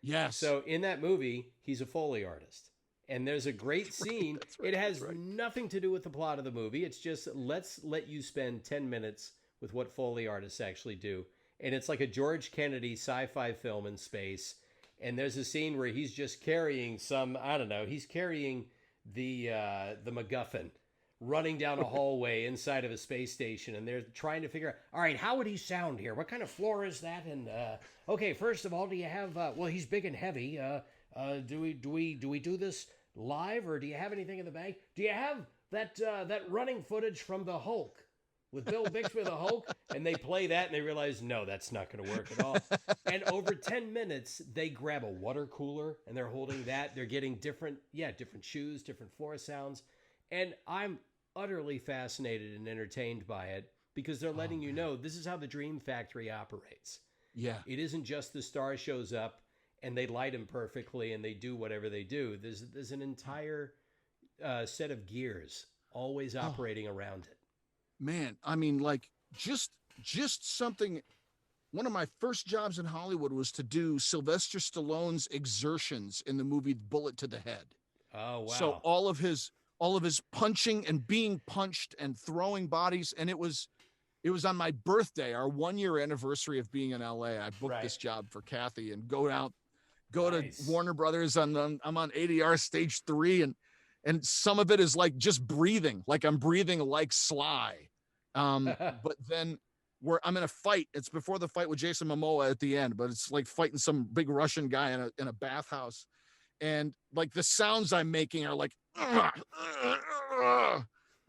Speaker 2: Yes.
Speaker 1: So in that movie, he's a Foley artist. And there's a great scene.
Speaker 2: That's right,
Speaker 1: It has
Speaker 2: that's right.
Speaker 1: nothing to do with the plot of the movie. It's just, let's let you spend 10 minutes with what Foley artists actually do. And it's like a George Kennedy sci-fi film in space. And there's a scene where he's just carrying some, I don't know, he's carrying the MacGuffin, running down a hallway inside of a space station, and they're trying to figure out, all right, how would he sound here? What kind of floor is that? And okay, first of all, do you have? Well, he's big and heavy. Do we do this live, or do you have anything in the bag? Do you have that running footage from the Hulk with Bill Bixby the Hulk? And they play that, and they realize, no, that's not going to work at all. And over 10 minutes, they grab a water cooler, and they're holding that. They're getting different shoes, different floor sounds. And I'm utterly fascinated and entertained by it because they're letting you know this is how the Dream Factory operates.
Speaker 2: Yeah.
Speaker 1: It isn't just the star shows up and they light him perfectly and they do whatever they do. There's an entire set of gears always operating around it.
Speaker 2: Man, I mean, like, just something. One of my first jobs in Hollywood was to do Sylvester Stallone's exertions in the movie Bullet to the Head.
Speaker 1: Oh, wow.
Speaker 2: So all of his punching and being punched and throwing bodies. And it was on my birthday, our 1-year anniversary of being in LA. I booked this job for Kathy and go to Warner Brothers. I'm on ADR stage 3. And some of it is like just breathing, like I'm breathing like Sly. But then I'm in a fight. It's before the fight with Jason Momoa at the end, but it's like fighting some big Russian guy in a bathhouse. And like the sounds I'm making are like, the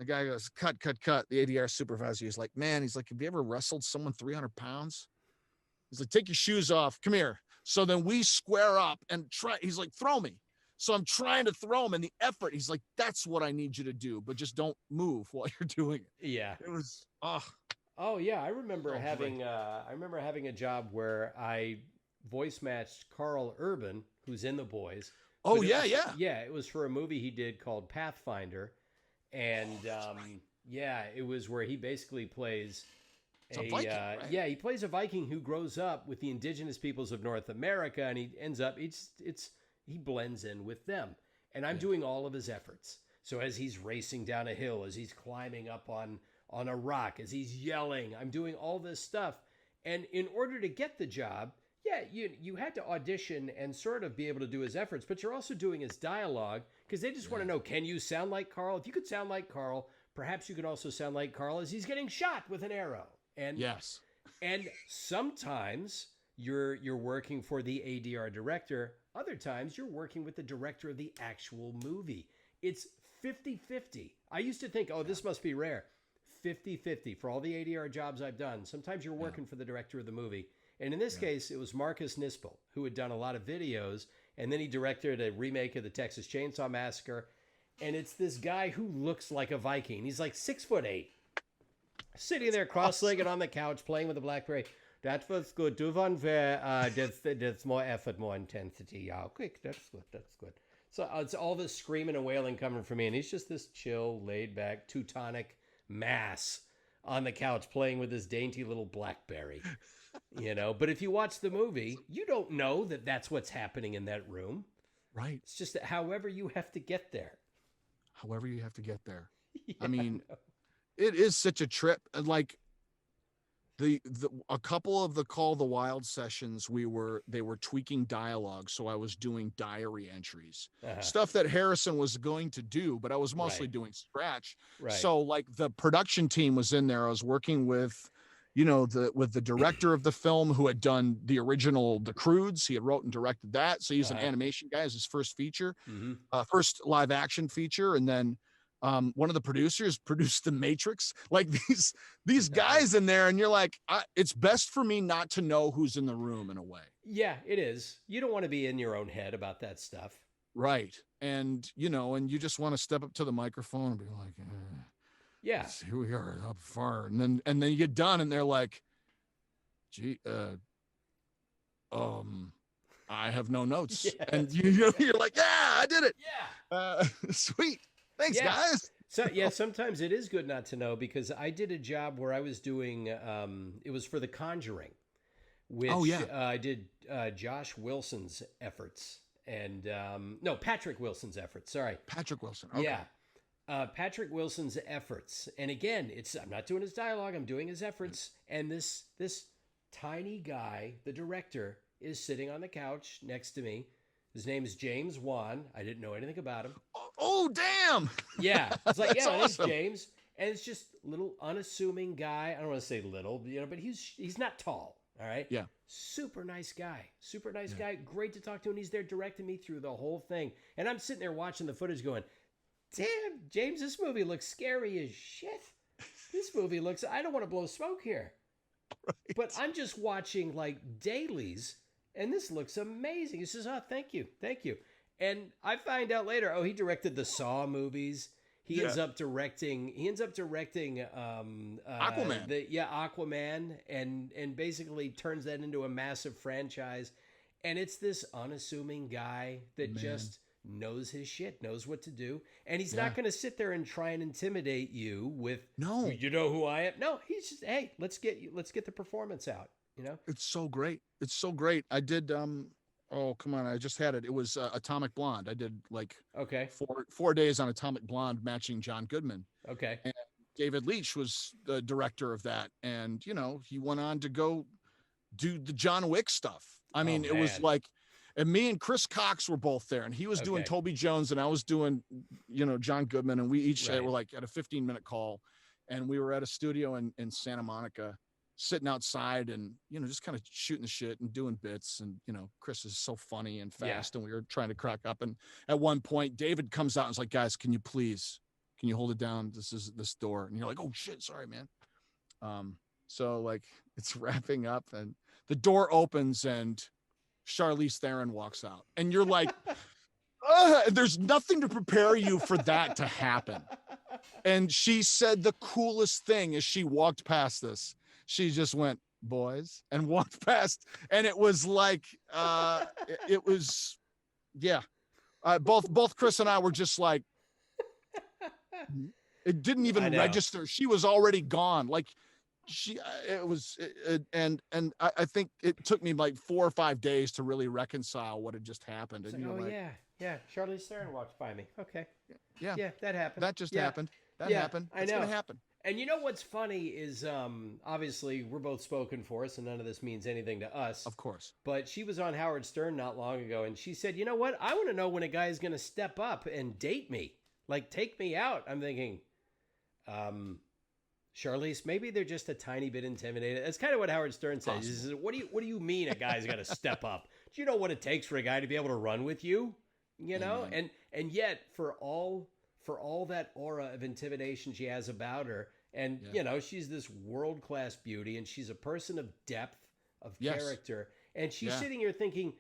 Speaker 2: guy goes, cut. The ADR supervisor is like, man, he's like, have you ever wrestled someone 300 pounds? He's like, take your shoes off. Come here. So then we square up and try. He's like, throw me. So I'm trying to throw him, and the effort, he's like, that's what I need you to do, but just don't move while you're doing it.
Speaker 1: Yeah.
Speaker 2: It was,
Speaker 1: Oh yeah, I remember having a job where I voice matched Carl Urban, who's in The Boys.
Speaker 2: Oh
Speaker 1: Yeah,
Speaker 2: yeah.
Speaker 1: it was for a movie he did called Pathfinder, and it was where he basically plays
Speaker 2: a Viking, right?
Speaker 1: he plays a Viking who grows up with the indigenous peoples of North America, and he ends up he blends in with them, and I'm doing all of his efforts. So as he's racing down a hill, as he's climbing up on a rock, as he's yelling, I'm doing all this stuff. And in order to get the job, you had to audition and sort of be able to do his efforts, but you're also doing his dialogue because they just want to know, can you sound like Carl? If you could sound like Carl, perhaps you could also sound like Carl as he's getting shot with an arrow. And
Speaker 2: yes. And
Speaker 1: sometimes you're working for the ADR director. Other times you're working with the director of the actual movie. It's 50-50. I used to think, this must be rare. 50-50 for all the ADR jobs I've done. Sometimes you're working for the director of the movie. And in this case, it was Marcus Nispel, who had done a lot of videos, and then he directed a remake of the Texas Chainsaw Massacre. And it's this guy who looks like a Viking. He's like 6'8", sitting there cross-legged on the couch, playing with a BlackBerry. That was good. Do one where there's more effort, more intensity. Yeah, quick. That's good. So it's all this screaming and wailing coming from me, and he's just this chill, laid-back, Teutonic mass on the couch playing with his dainty little BlackBerry. But if you watch the movie, you don't know that that's what's happening in that room.
Speaker 2: Right.
Speaker 1: It's just that however you have to get there.
Speaker 2: However you have to get there.
Speaker 1: Yeah,
Speaker 2: I mean, it is such a trip. Like a couple of the Call the Wild sessions, they were tweaking dialogue. So I was doing diary entries, stuff that Harrison was going to do, but I was mostly doing scratch.
Speaker 1: Right.
Speaker 2: So like the production team was in there. I was working with, with the director of the film who had done the original The Croods. He had wrote and directed that. So he's an animation guy. It's his first feature, first live action feature. And then one of the producers produced The Matrix. Like these guys in there, and you're like, it's best for me not to know who's in the room in a way.
Speaker 1: Yeah, it is. You don't want to be in your own head about that stuff.
Speaker 2: Right. And, and you just want to step up to the microphone and be like,
Speaker 1: yeah,
Speaker 2: here we are up far. And then you get done and they're like, gee, I have no notes. Yes. And you're like, yeah, I did it.
Speaker 1: Yeah.
Speaker 2: Sweet. Thanks, guys.
Speaker 1: So sometimes it is good not to know, because I did a job where I was doing, it was for The Conjuring, which I did Josh Wilson's efforts and, Patrick Wilson's efforts. Sorry.
Speaker 2: Patrick Wilson. Okay.
Speaker 1: Yeah. Patrick Wilson's efforts. And again, I'm not doing his dialogue, I'm doing his efforts. And this tiny guy, the director, is sitting on the couch next to me. His name is James Wan. I didn't know anything about him.
Speaker 2: Oh, damn.
Speaker 1: Yeah. It's like,
Speaker 2: yeah,
Speaker 1: my name's James. And it's just little unassuming guy. I don't want to say little, but he's not tall. All right.
Speaker 2: Yeah.
Speaker 1: Super nice guy. Super nice guy. Great to talk to. And he's there directing me through the whole thing. And I'm sitting there watching the footage going, damn, James, this movie looks scary as shit. This movie looks, I don't want to blow smoke here. Right. But I'm just watching like dailies, and this looks amazing. He says, thank you. And I find out later, he directed the Saw movies. He ends up directing Aquaman. Aquaman, and basically turns that into a massive franchise. And it's this unassuming guy that just knows his shit, knows what to do. And he's not going to sit there and try and intimidate you with, no, you know who I am. No, he's just, hey, let's get the performance out.
Speaker 2: It's so great. I did, oh, come on. I just had it. It was Atomic Blonde. I did like 4 days on Atomic Blonde matching John Goodman.
Speaker 1: Okay.
Speaker 2: And David Leitch was the director of that. And, he went on to go do the John Wick stuff. I mean, it was like, and me and Chris Cox were both there, and he was doing Toby Jones and I was doing, John Goodman, and we each were like at a 15-minute call, and we were at a studio in Santa Monica, sitting outside and, just kind of shooting the shit and doing bits. And, Chris is so funny and fast, and we were trying to crack up. And at one point, David comes out and is like, guys, can you hold it down? This is this door. And you're like, oh shit, sorry, man. So like it's wrapping up and the door opens and Charlize Theron walks out, and you're like, there's nothing to prepare you for that to happen. And she said the coolest thing as she walked past this. She just went, boys, and walked past. And it was like, it was, both Chris and I were just like, it didn't even register. She was already gone. Like and I think it took me like 4 or 5 days to really reconcile what had just happened. And
Speaker 1: yeah. Charlize Theron walked by me. Okay.
Speaker 2: Yeah,
Speaker 1: that happened.
Speaker 2: That just happened. That happened. It's going to happen.
Speaker 1: And you know what's funny is, obviously we're both spoken for, so none of this means anything to us.
Speaker 2: Of course.
Speaker 1: But she was on Howard Stern not long ago, and she said, you know what? I want to know when a guy is going to step up and date me. Like, take me out. I'm thinking, Charlize, maybe they're just a tiny bit intimidated. That's kind of what Howard Stern says. He says, what do you mean a guy's got to step up? Do you know what it takes for a guy to be able to run with you? And yet for all that aura of intimidation she has about her, and she's this world-class beauty, and she's a person of depth, of character, and she's sitting here thinking,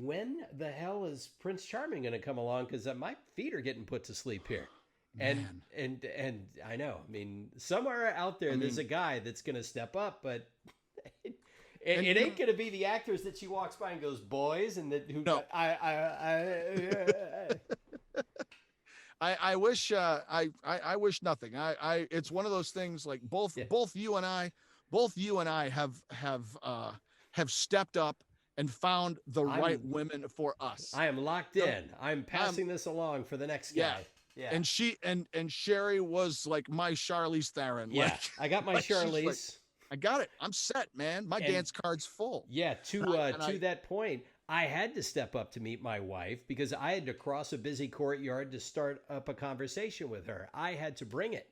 Speaker 1: when the hell is Prince Charming going to come along? Because my feet are getting put to sleep here. And I know, I mean, somewhere out there, there's a guy that's going to step up, but it ain't going to be the actors that she walks by and goes, boys, and that who
Speaker 2: I wish I wish nothing. It's one of those things like
Speaker 1: Yeah.
Speaker 2: both you and I have stepped up and found the right
Speaker 1: I'm
Speaker 2: women for us.
Speaker 1: I am locked
Speaker 2: So
Speaker 1: in. I'm
Speaker 2: I'm
Speaker 1: passing this along for the next
Speaker 2: yeah.
Speaker 1: guy. Yeah.
Speaker 2: And and Sherry was like my Charlize Theron.
Speaker 1: Yeah. I got my
Speaker 2: Like she's like,
Speaker 1: Charlize.
Speaker 2: I got it. I'm set, man. My
Speaker 1: And
Speaker 2: dance card's full.
Speaker 1: yeah,
Speaker 2: And
Speaker 1: to that point, I had to step up to meet my wife because I had to cross a busy courtyard to start up a conversation with her. I had to bring it.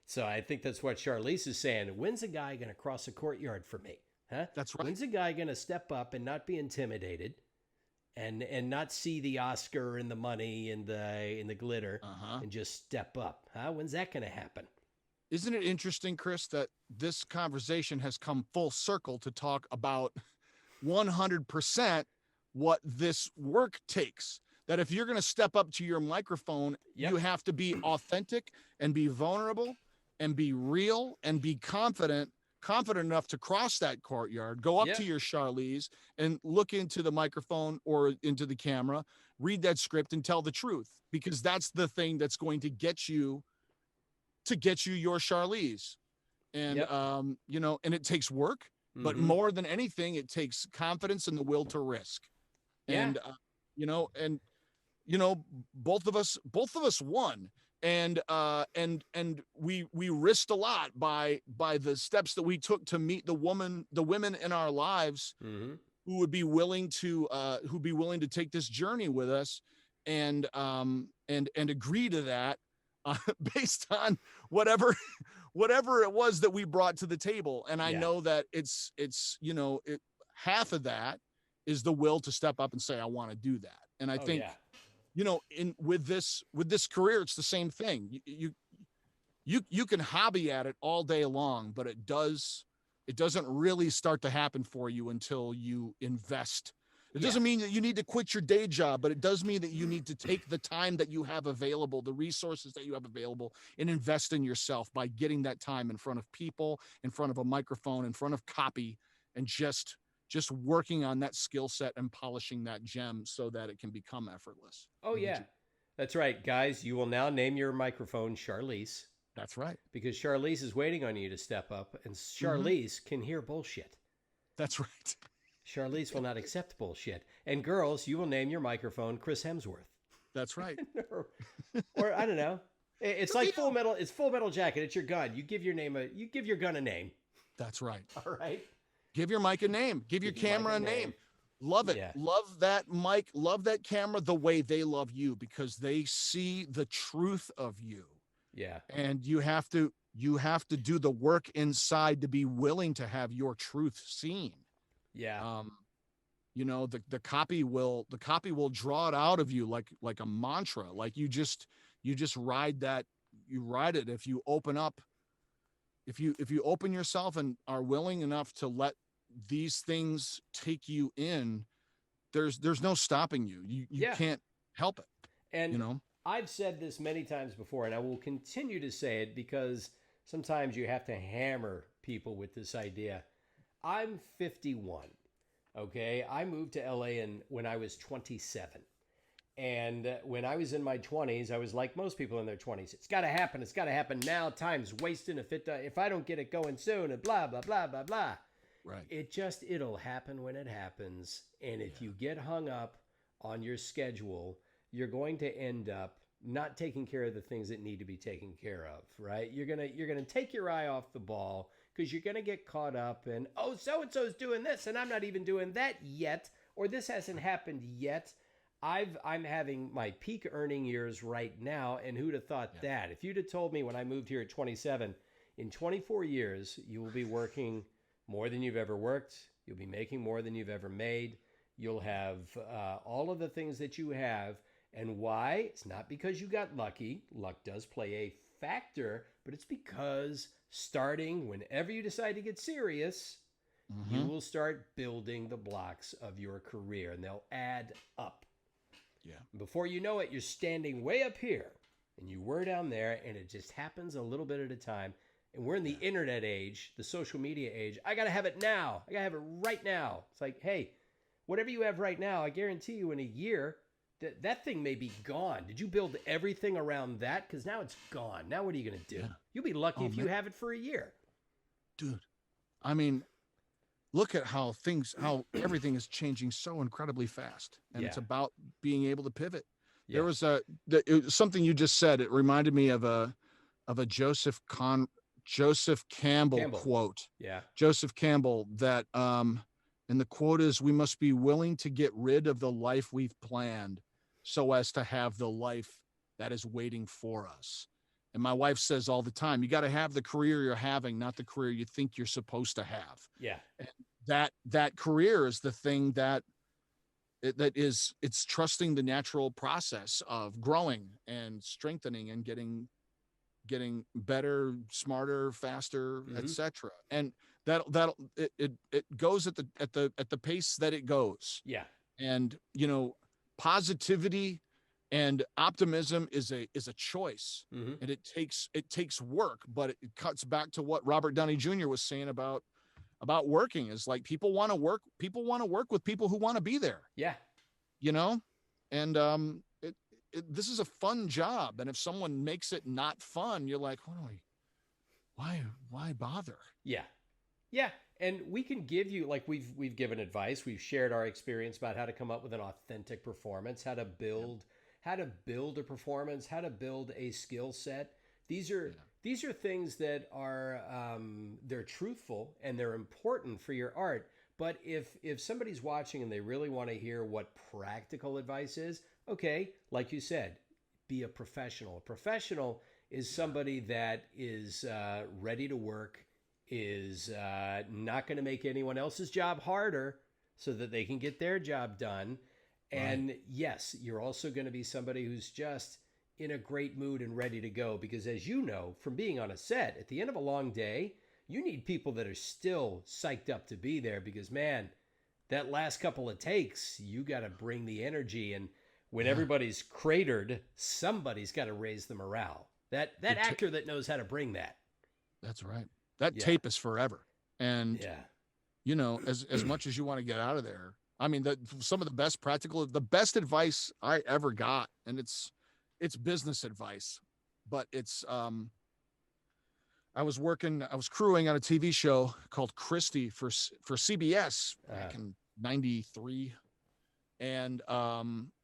Speaker 1: So I think that's what Charlize is saying. When's a guy going to cross a courtyard for me? Huh?
Speaker 2: That's right.
Speaker 1: When's a guy going to step up and not be intimidated and not see the Oscar and the money and the glitter and just step up? Huh? When's that going to happen?
Speaker 2: Isn't it interesting, Chris, that this conversation has come full circle to talk about 100% what this work takes? That if you're going to step up to your microphone,
Speaker 1: Yep.
Speaker 2: you have to be authentic and be vulnerable and be real and be confident enough to cross that courtyard, go up
Speaker 1: Yep.
Speaker 2: to your Charlize and look into the microphone or into the camera, read that script and tell the truth, because that's the thing that's going to get you your Charlize. And
Speaker 1: Yep.
Speaker 2: and it takes work, but more than anything, it takes confidence and the will to risk.
Speaker 1: Yeah.
Speaker 2: And both of us won. And we risked a lot by the steps that we took to meet the women in our lives who would be willing to take this journey with us and agree to that based on whatever it was that we brought to the table. And I know that it's half of that is the will to step up and say, I want to do that. And I think, with this career, it's the same thing. You can hobby at it all day long, but it doesn't really start to happen for you until you invest. It doesn't mean that you need to quit your day job, but it does mean that you need to take the time that you have available, the resources that you have available, and invest in yourself by getting that time in front of people, in front of a microphone, in front of copy, and just working on that skill set and polishing that gem so that it can become effortless.
Speaker 1: Oh, yeah. That's right. Guys, you will now name your microphone Charlize.
Speaker 2: That's right.
Speaker 1: Because Charlize is waiting on you to step up, and Charlize can hear bullshit.
Speaker 2: That's right.
Speaker 1: Charlize will not accept bullshit. And girls, you will name your microphone Chris Hemsworth.
Speaker 2: That's right.
Speaker 1: or I don't know. It's like Full Metal. It's Full Metal Jacket. It's your gun. You give your gun a name.
Speaker 2: That's right.
Speaker 1: All right.
Speaker 2: Give your mic a name. Give your camera a name. Love it.
Speaker 1: Yeah.
Speaker 2: Love that mic. Love that camera the way they love you, because they see the truth of you.
Speaker 1: Yeah.
Speaker 2: And you have to do the work inside to be willing to have your truth seen.
Speaker 1: Yeah.
Speaker 2: The copy will draw it out of you like a mantra. Like you just ride that. You ride it. If you open up, if you open yourself and are willing enough to let these things take you in, there's no stopping you. You can't help it.
Speaker 1: And I've said this many times before, and I will continue to say it because sometimes you have to hammer people with this idea. I'm 51. Okay. I moved to LA when I was 27. And when I was in my 20s, I was like most people in their 20s. It's got to happen. It's got to happen now. Time's wasting if I don't get it going soon, and blah, blah, blah, blah, blah.
Speaker 2: Right.
Speaker 1: It'll happen when it happens. And if you get hung up on your schedule, you're going to end up not taking care of the things that need to be taken care of, right? You're going to take your eye off the ball because you're going to get caught up in, oh, so-and-so's doing this and I'm not even doing that yet, or this hasn't happened yet. I'm having my peak earning years right now, and who'd have thought that? If you'd have told me when I moved here at 27, in 24 years, you will be working more than you've ever worked. You'll be making more than you've ever made. You'll have all of the things that you have. And why? It's not because you got lucky. Luck does play a factor, but it's because starting whenever you decide to get serious, you will start building the blocks of your career, and they'll add up.
Speaker 2: Yeah.
Speaker 1: Before you know it, you're standing way up here, and you were down there, and it just happens a little bit at a time. And we're in the internet age, the social media age. I got to have it now. I got to have it right now. It's like, hey, whatever you have right now, I guarantee you in a year, that thing may be gone. Did you build everything around that? Because now it's gone. Now what are you going to do?
Speaker 2: Yeah.
Speaker 1: You'll be lucky if you
Speaker 2: man.
Speaker 1: have it for a year.
Speaker 2: Dude, I mean, look at how everything is changing so incredibly fast. And it's about being able to pivot.
Speaker 1: Yeah.
Speaker 2: There was something you just said. It reminded me of a Joseph Campbell quote.
Speaker 1: Yeah.
Speaker 2: Joseph Campbell that, and the quote is, "We must be willing to get rid of the life we've planned so as to have the life that is waiting for us." And my wife says all the time, you got to have the career you're having, not the career you think you're supposed to have.
Speaker 1: Yeah.
Speaker 2: And that career is the thing it's trusting the natural process of growing and strengthening and getting better, smarter, faster, etc. And it goes at the pace that it goes.
Speaker 1: Yeah.
Speaker 2: And positivity and optimism is a choice, and it takes work, but it cuts back to what Robert Downey Jr. was saying about working, is like people want to work with people who want to be there.
Speaker 1: Yeah.
Speaker 2: And this is a fun job, and if someone makes it not fun, you're like, why bother?
Speaker 1: Yeah. Yeah. And we can give you, like, we've given advice, we've shared our experience about how to come up with an authentic performance, how to build a performance, how to build a skill set. These are things that are they're truthful and they're important for your art. But if somebody's watching and they really want to hear what practical advice is, okay, like you said, be a professional. A professional is somebody that is ready to work, is not going to make anyone else's job harder so that they can get their job done. And yes, you're also going to be somebody who's just in a great mood and ready to go, because as you know, from being on a set, at the end of a long day, you need people that are still psyched up to be there, because man, that last couple of takes, you got to bring the energy. And when everybody's cratered, somebody's got to raise the morale. That actor that knows how to bring that.
Speaker 2: That's right. That tape is forever. And, as much as you want to get out of there, I mean, some of the best advice I ever got, and it's business advice, but it's, I was crewing on a TV show called Christie for CBS back in 93. And,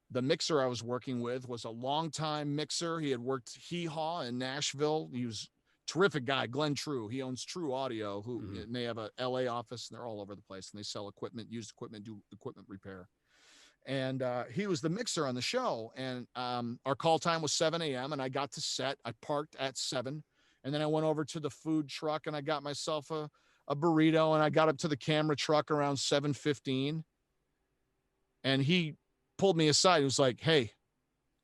Speaker 2: the mixer I was working with was a longtime mixer. He had worked Hee Haw in Nashville. He was a terrific guy, Glenn True. He owns True Audio, and they have a LA office, and they're all over the place, and they sell equipment, used equipment, do equipment repair. And he was the mixer on the show. And our call time was 7 a.m. and I got to set. I parked at 7. And then I went over to the food truck and I got myself a burrito, and I got up to the camera truck around 7:15. And he pulled me aside. He was like, "Hey,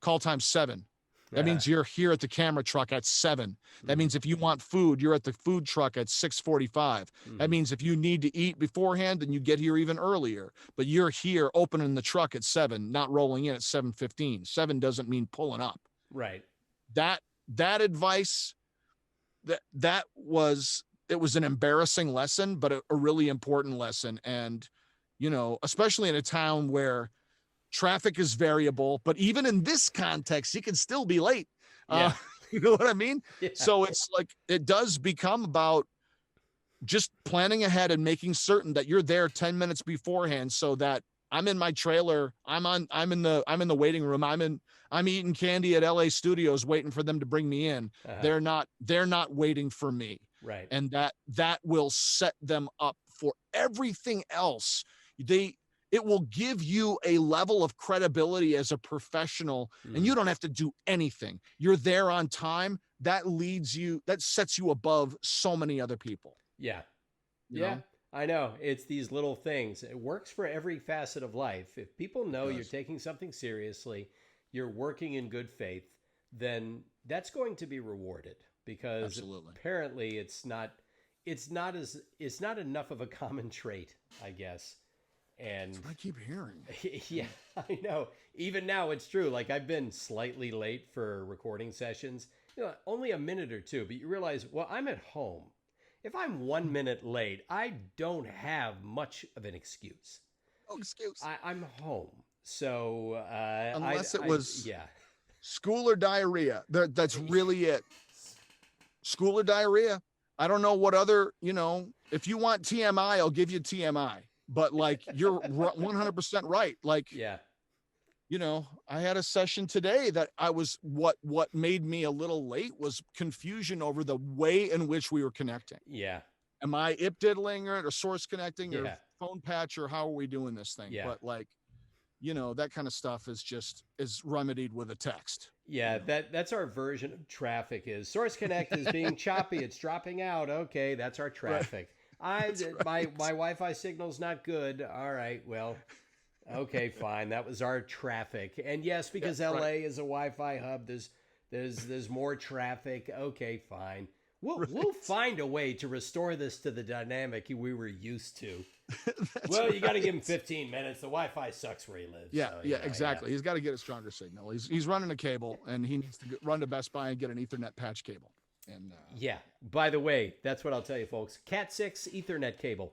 Speaker 2: call time 7. That means you're here at the camera truck at 7. That means if you want food, you're at the food truck at 6:45. That means if you need to eat beforehand, then you get here even earlier. But you're here opening the truck at 7, not rolling in at 7:15. 7 doesn't mean pulling up."
Speaker 1: Right.
Speaker 2: That advice, it was an embarrassing lesson, but a really important lesson. And, especially in a town where traffic is variable, but even in this context, you can still be late. You know what I mean? Yeah. So it's like, it does become about just planning ahead and making certain that you're there 10 minutes beforehand, so that I'm in my trailer. I'm in the waiting room. I'm eating candy at LA Studios, waiting for them to bring me in. They're not waiting for me.
Speaker 1: Right.
Speaker 2: And that will set them up for everything else. It will give you a level of credibility as a professional, and you don't have to do anything. You're there on time. That sets you above so many other people.
Speaker 1: Yeah. Yeah. I know. It's these little things. It works for every facet of life. If people know you're taking something seriously, you're working in good faith, then that's going to be rewarded, because apparently it's not enough of a common trait, I guess. And
Speaker 2: that's what I keep hearing.
Speaker 1: Yeah, I know. Even now it's true. Like, I've been slightly late for recording sessions, only a minute or two, but you realize, well, I'm at home. If I'm 1 minute late, I don't have much of an excuse.
Speaker 2: Oh, excuse.
Speaker 1: I'm home. So
Speaker 2: Unless it was
Speaker 1: yeah.
Speaker 2: school or diarrhea. That's really it. School or diarrhea. I don't know what other, if you want TMI, I'll give you TMI. But like, you're 100% right. Like,
Speaker 1: Yeah.
Speaker 2: I had a session today that what made me a little late was confusion over the way in which we were connecting.
Speaker 1: Yeah.
Speaker 2: Am I ip diddling or source connecting or
Speaker 1: Yeah.
Speaker 2: phone patch, or how are we doing this thing?
Speaker 1: Yeah.
Speaker 2: But like, that kind of stuff is remedied with a text.
Speaker 1: Yeah, that's our version of traffic. Is Source Connect is being choppy, it's dropping out. Okay, that's our traffic. My Wi-Fi signal's not good. All right, well, okay, fine. That was our traffic. And yes, because LA is a Wi-Fi hub, there's more traffic. Okay, fine. We'll find a way to restore this to the dynamic we were used to. Well, you got to give him 15 minutes. The Wi-Fi sucks where he lives.
Speaker 2: Yeah,
Speaker 1: so,
Speaker 2: exactly. Yeah. He's got to get a stronger signal. He's running a cable, and he needs to run to Best Buy and get an Ethernet patch cable. And
Speaker 1: yeah. By the way, that's what I'll tell you, folks. Cat 6 Ethernet cable.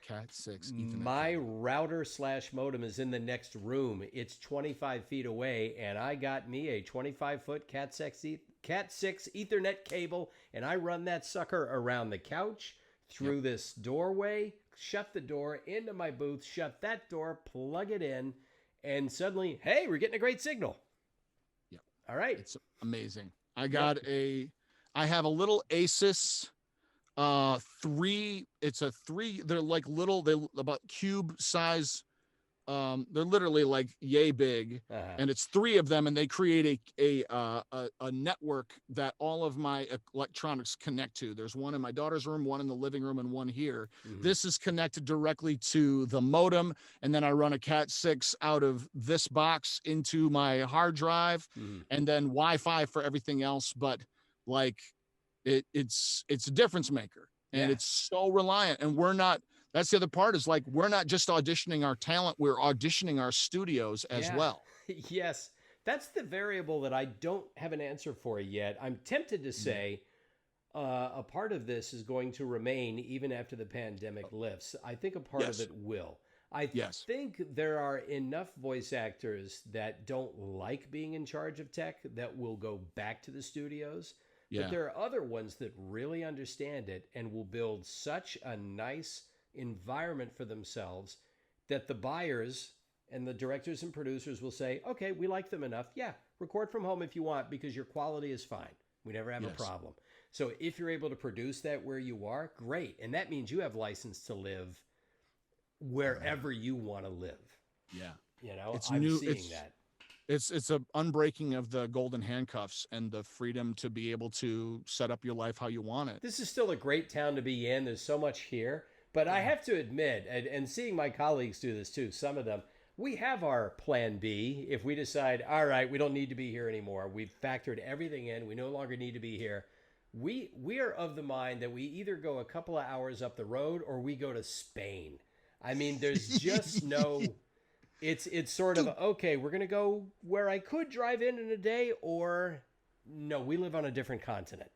Speaker 2: Cat 6 Ethernet.
Speaker 1: My
Speaker 2: cable.
Speaker 1: router/modem is in the next room. It's 25 feet away, and I got me a 25-foot Cat 6 Ethernet cable, and I run that sucker around the couch through this doorway. Shut the door into my booth, shut that door, plug it in, and suddenly, hey, we're getting a great signal.
Speaker 2: Yeah.
Speaker 1: All right.
Speaker 2: It's amazing. I have a little Asus 3. It's a 3. They're like about cube size. They're literally like yay big, and it's 3 of them, and they create a network that all of my electronics connect to. There's one in my daughter's room, one in the living room, and one here. Mm-hmm. This is connected directly to the modem, and then I run a Cat 6 out of this box into my hard drive, and then Wi-Fi for everything else. But like, it's a difference maker, and it's so reliant, and we're not. That's the other part, is like, we're not just auditioning our talent, we're auditioning our studios as well.
Speaker 1: Yes. That's the variable that I don't have an answer for yet. I'm tempted to say a part of this is going to remain even after the pandemic lifts. I think a part of it will. I think there are enough voice actors that don't like being in charge of tech that will go back to the studios. But there are other ones that really understand it and will build such a nice environment for themselves that the buyers and the directors and producers will say, okay, we like them enough. Yeah, record from home if you want, because your quality is fine. We never have a problem. So if you're able to produce that where you are, great. And that means you have license to live wherever you want to live.
Speaker 2: Yeah.
Speaker 1: I'm seeing that.
Speaker 2: It's a unbreaking of the golden handcuffs and the freedom to be able to set up your life how you want it.
Speaker 1: This is still a great town to be in. There's so much here. But I have to admit, and seeing my colleagues do this too, some of them, we have our plan B. If we decide, all right, we don't need to be here anymore, we've factored everything in, we no longer need to be here, we are of the mind that we either go a couple of hours up the road or we go to Spain. I mean, there's just no... It's sort of, okay, we're going to go where I could drive in a day, or no, we live on a different continent.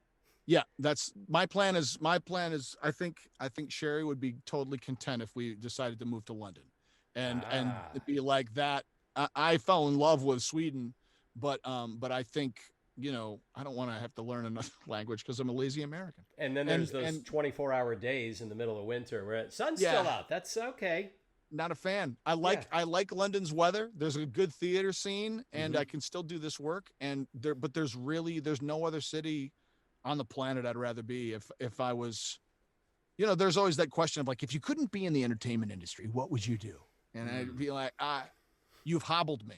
Speaker 2: Yeah, that's my plan is I think Sherry would be totally content if we decided to move to London and it'd be like that. I fell in love with Sweden, but I think, I don't want to have to learn another language because I'm a lazy American.
Speaker 1: And then there's those 24-hour days in the middle of winter where the sun's still out. That's okay.
Speaker 2: Not a fan. I like London's weather. There's a good theater scene, and I can still do this work. But there's no other city on the planet I'd rather be if I was, there's always that question of like, if you couldn't be in the entertainment industry, what would you do? And I'd be like, you've hobbled me,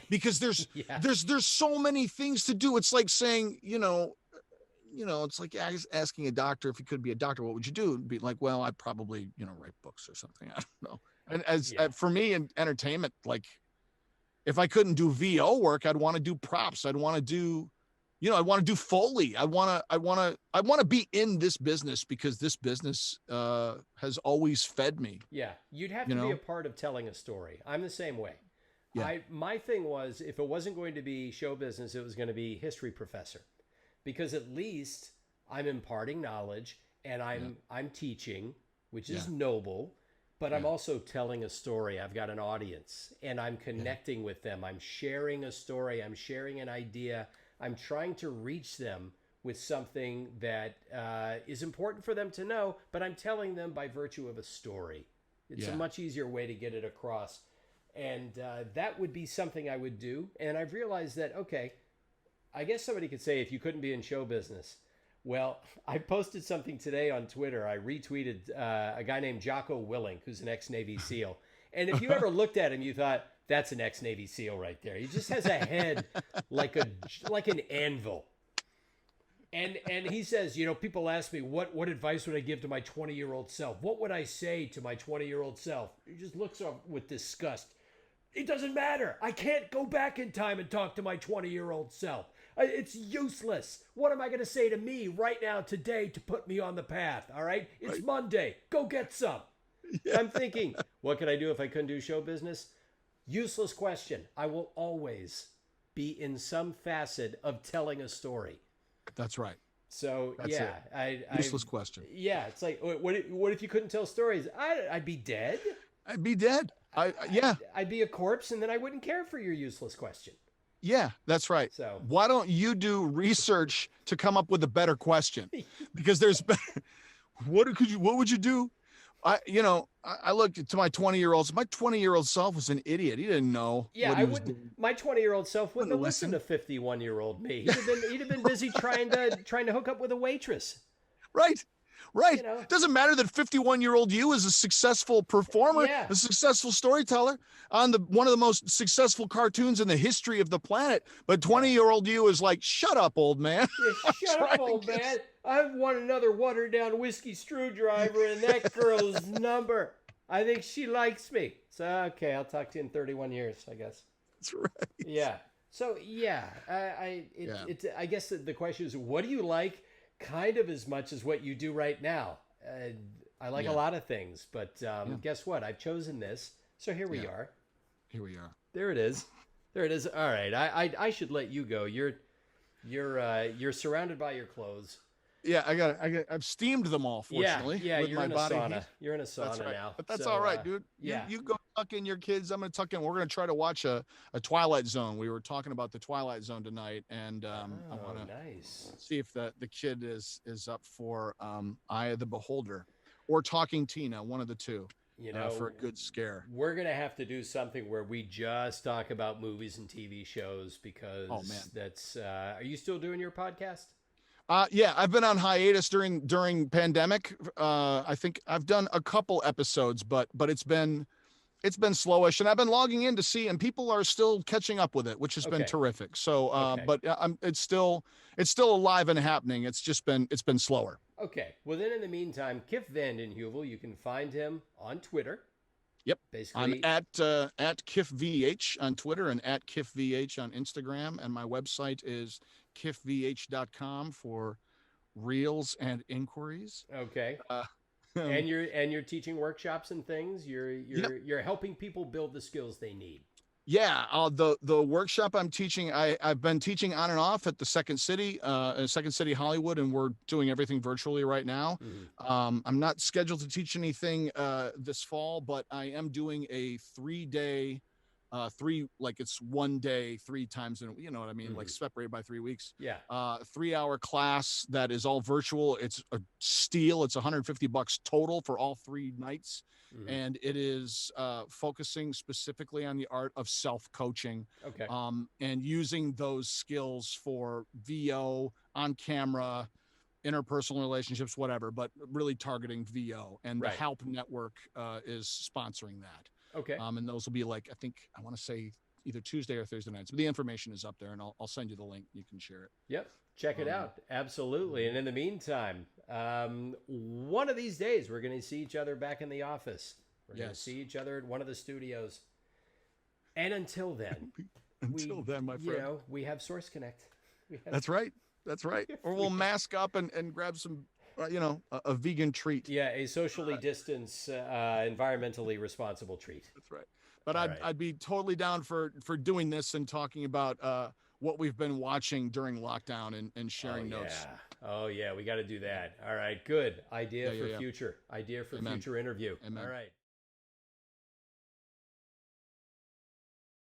Speaker 2: because there's so many things to do. It's like saying, it's like asking a doctor, if you could be a doctor, what would you do? It'd be like, well, I'd probably, write books or something. I don't know. And for me in entertainment, like, if I couldn't do VO work, I'd want to do props. I'd want to do, I want to do foley. I want to be in this business, because this business has always fed me.
Speaker 1: Yeah. You'd have to be a part of telling a story. I'm the same way.
Speaker 2: Yeah.
Speaker 1: My thing was, if it wasn't going to be show business, it was going to be history professor, because at least I'm imparting knowledge and I'm teaching, which is noble, but I'm also telling a story. I've got an audience and I'm connecting with them. I'm sharing a story. I'm sharing an idea. I'm trying to reach them with something that is important for them to know, but I'm telling them by virtue of a story. It's a much easier way to get it across. And that would be something I would do. And I've realized that, okay, I guess somebody could say if you couldn't be in show business. Well, I posted something today on Twitter. I retweeted a guy named Jocko Willink, who's an ex-Navy SEAL. And if you ever looked at him, you thought, that's an ex-Navy SEAL right there. He just has a head like an anvil. And he says, you know, people ask me, what advice would I give to my 20-year-old self? What would I say to my 20-year-old self? He just looks up with disgust. It doesn't matter. I can't go back in time and talk to my 20-year-old self. It's useless. What am I going to say to me right now today to put me on the path? All right? It's Monday. Go get some. Yeah. I'm thinking, what could I do if I couldn't do show business? Useless question. I will always be in some facet of telling a story.
Speaker 2: That's right.
Speaker 1: So,
Speaker 2: That's useless question.
Speaker 1: Yeah. It's like, what if you couldn't tell stories? I'd be dead.
Speaker 2: I'd be dead.
Speaker 1: I'd be a corpse, and then I wouldn't care for your useless question.
Speaker 2: Yeah, that's right. So why don't you do research to come up with a better question? Because there's what would you do? I looked to my 20-year-olds. My 20-year-old self was an idiot. He didn't know.
Speaker 1: Yeah,
Speaker 2: what he was doing.
Speaker 1: My 20-year-old self wouldn't have listened to 51-year-old me. He'd have been busy trying to hook up with a waitress.
Speaker 2: Right. Right. You know? It doesn't matter that 51-year-old you is a successful performer, a successful storyteller on one of the most successful cartoons in the history of the planet. But 20-year-old you is like, shut up, old man.
Speaker 1: Yeah, shut up, old man. I want another watered-down whiskey screwdriver and that girl's number. I think she likes me. So, okay, I'll talk to you in 31 years, I guess.
Speaker 2: That's right.
Speaker 1: Yeah. So, I guess the question is, what do you like? Kind of as much as what you do right now. I like a lot of things, but guess what? I've chosen this, so here we are.
Speaker 2: Here we are.
Speaker 1: There it is. There it is. All right. I should let you go. You're surrounded by your clothes.
Speaker 2: Yeah, I've steamed them all, fortunately.
Speaker 1: Yeah,
Speaker 2: with
Speaker 1: you're
Speaker 2: my
Speaker 1: in a
Speaker 2: body
Speaker 1: sauna.
Speaker 2: heat.
Speaker 1: You're in a sauna
Speaker 2: right.
Speaker 1: now.
Speaker 2: But that's all right, dude. You go tuck in your kids. I'm going to tuck in. We're going to try to watch a Twilight Zone. We were talking about the Twilight Zone tonight, and I want to see if the kid is up for Eye of the Beholder or Talking Tina, one of the two. You know, for a good scare.
Speaker 1: We're going to have to do something where we just talk about movies and TV shows because that's are you still doing your podcast?
Speaker 2: Yeah, I've been on hiatus during pandemic. I think I've done a couple episodes, but it's been slowish, and I've been logging in to see, and people are still catching up with it, which has been terrific. So, but it's still alive and happening. It's been slower.
Speaker 1: Okay. Well, then in the meantime, Kiff VandenHeuvel, you can find him on Twitter.
Speaker 2: Yep.
Speaker 1: Basically,
Speaker 2: I'm at KiffVH on Twitter and at KiffVH on Instagram, and my website is kiffvh.com for reels and inquiries.
Speaker 1: Okay. And you're teaching workshops and things. You're helping people build the skills they need.
Speaker 2: Yeah, the workshop I'm teaching, I've been teaching on and off at the Second City Hollywood, and we're doing everything virtually right now. Mm-hmm. I'm not scheduled to teach anything this fall, but I am doing a 3-day, it's 1 day, 3 times, and you know what I mean, mm-hmm. like separated by 3 weeks.
Speaker 1: Yeah.
Speaker 2: 3-hour class that is all virtual. It's a steal. It's $150 total for all 3 nights. Mm-hmm. And it is focusing specifically on the art of self-coaching, and using those skills for VO, on camera, interpersonal relationships, whatever, but really targeting VO. And the Help Network is sponsoring that.
Speaker 1: Okay.
Speaker 2: And those will be I want to say either Tuesday or Thursday nights, but the information is up there, and I'll send you the link. You can share it.
Speaker 1: Yep. Check it out. Absolutely. And in the meantime, one of these days, we're going to see each other back in the office. We're going to see each other at one of the studios. And until then,
Speaker 2: my friend,
Speaker 1: we have Source Connect.
Speaker 2: That's right. Or we'll mask up and grab some, a vegan treat.
Speaker 1: Yeah, a socially distanced, environmentally responsible treat.
Speaker 2: That's right. But I'd be totally down for doing this and talking about what we've been watching during lockdown and sharing notes.
Speaker 1: Oh yeah, we got to do that. All right, good idea for future. Idea for future interview.
Speaker 2: Amen.
Speaker 1: All right.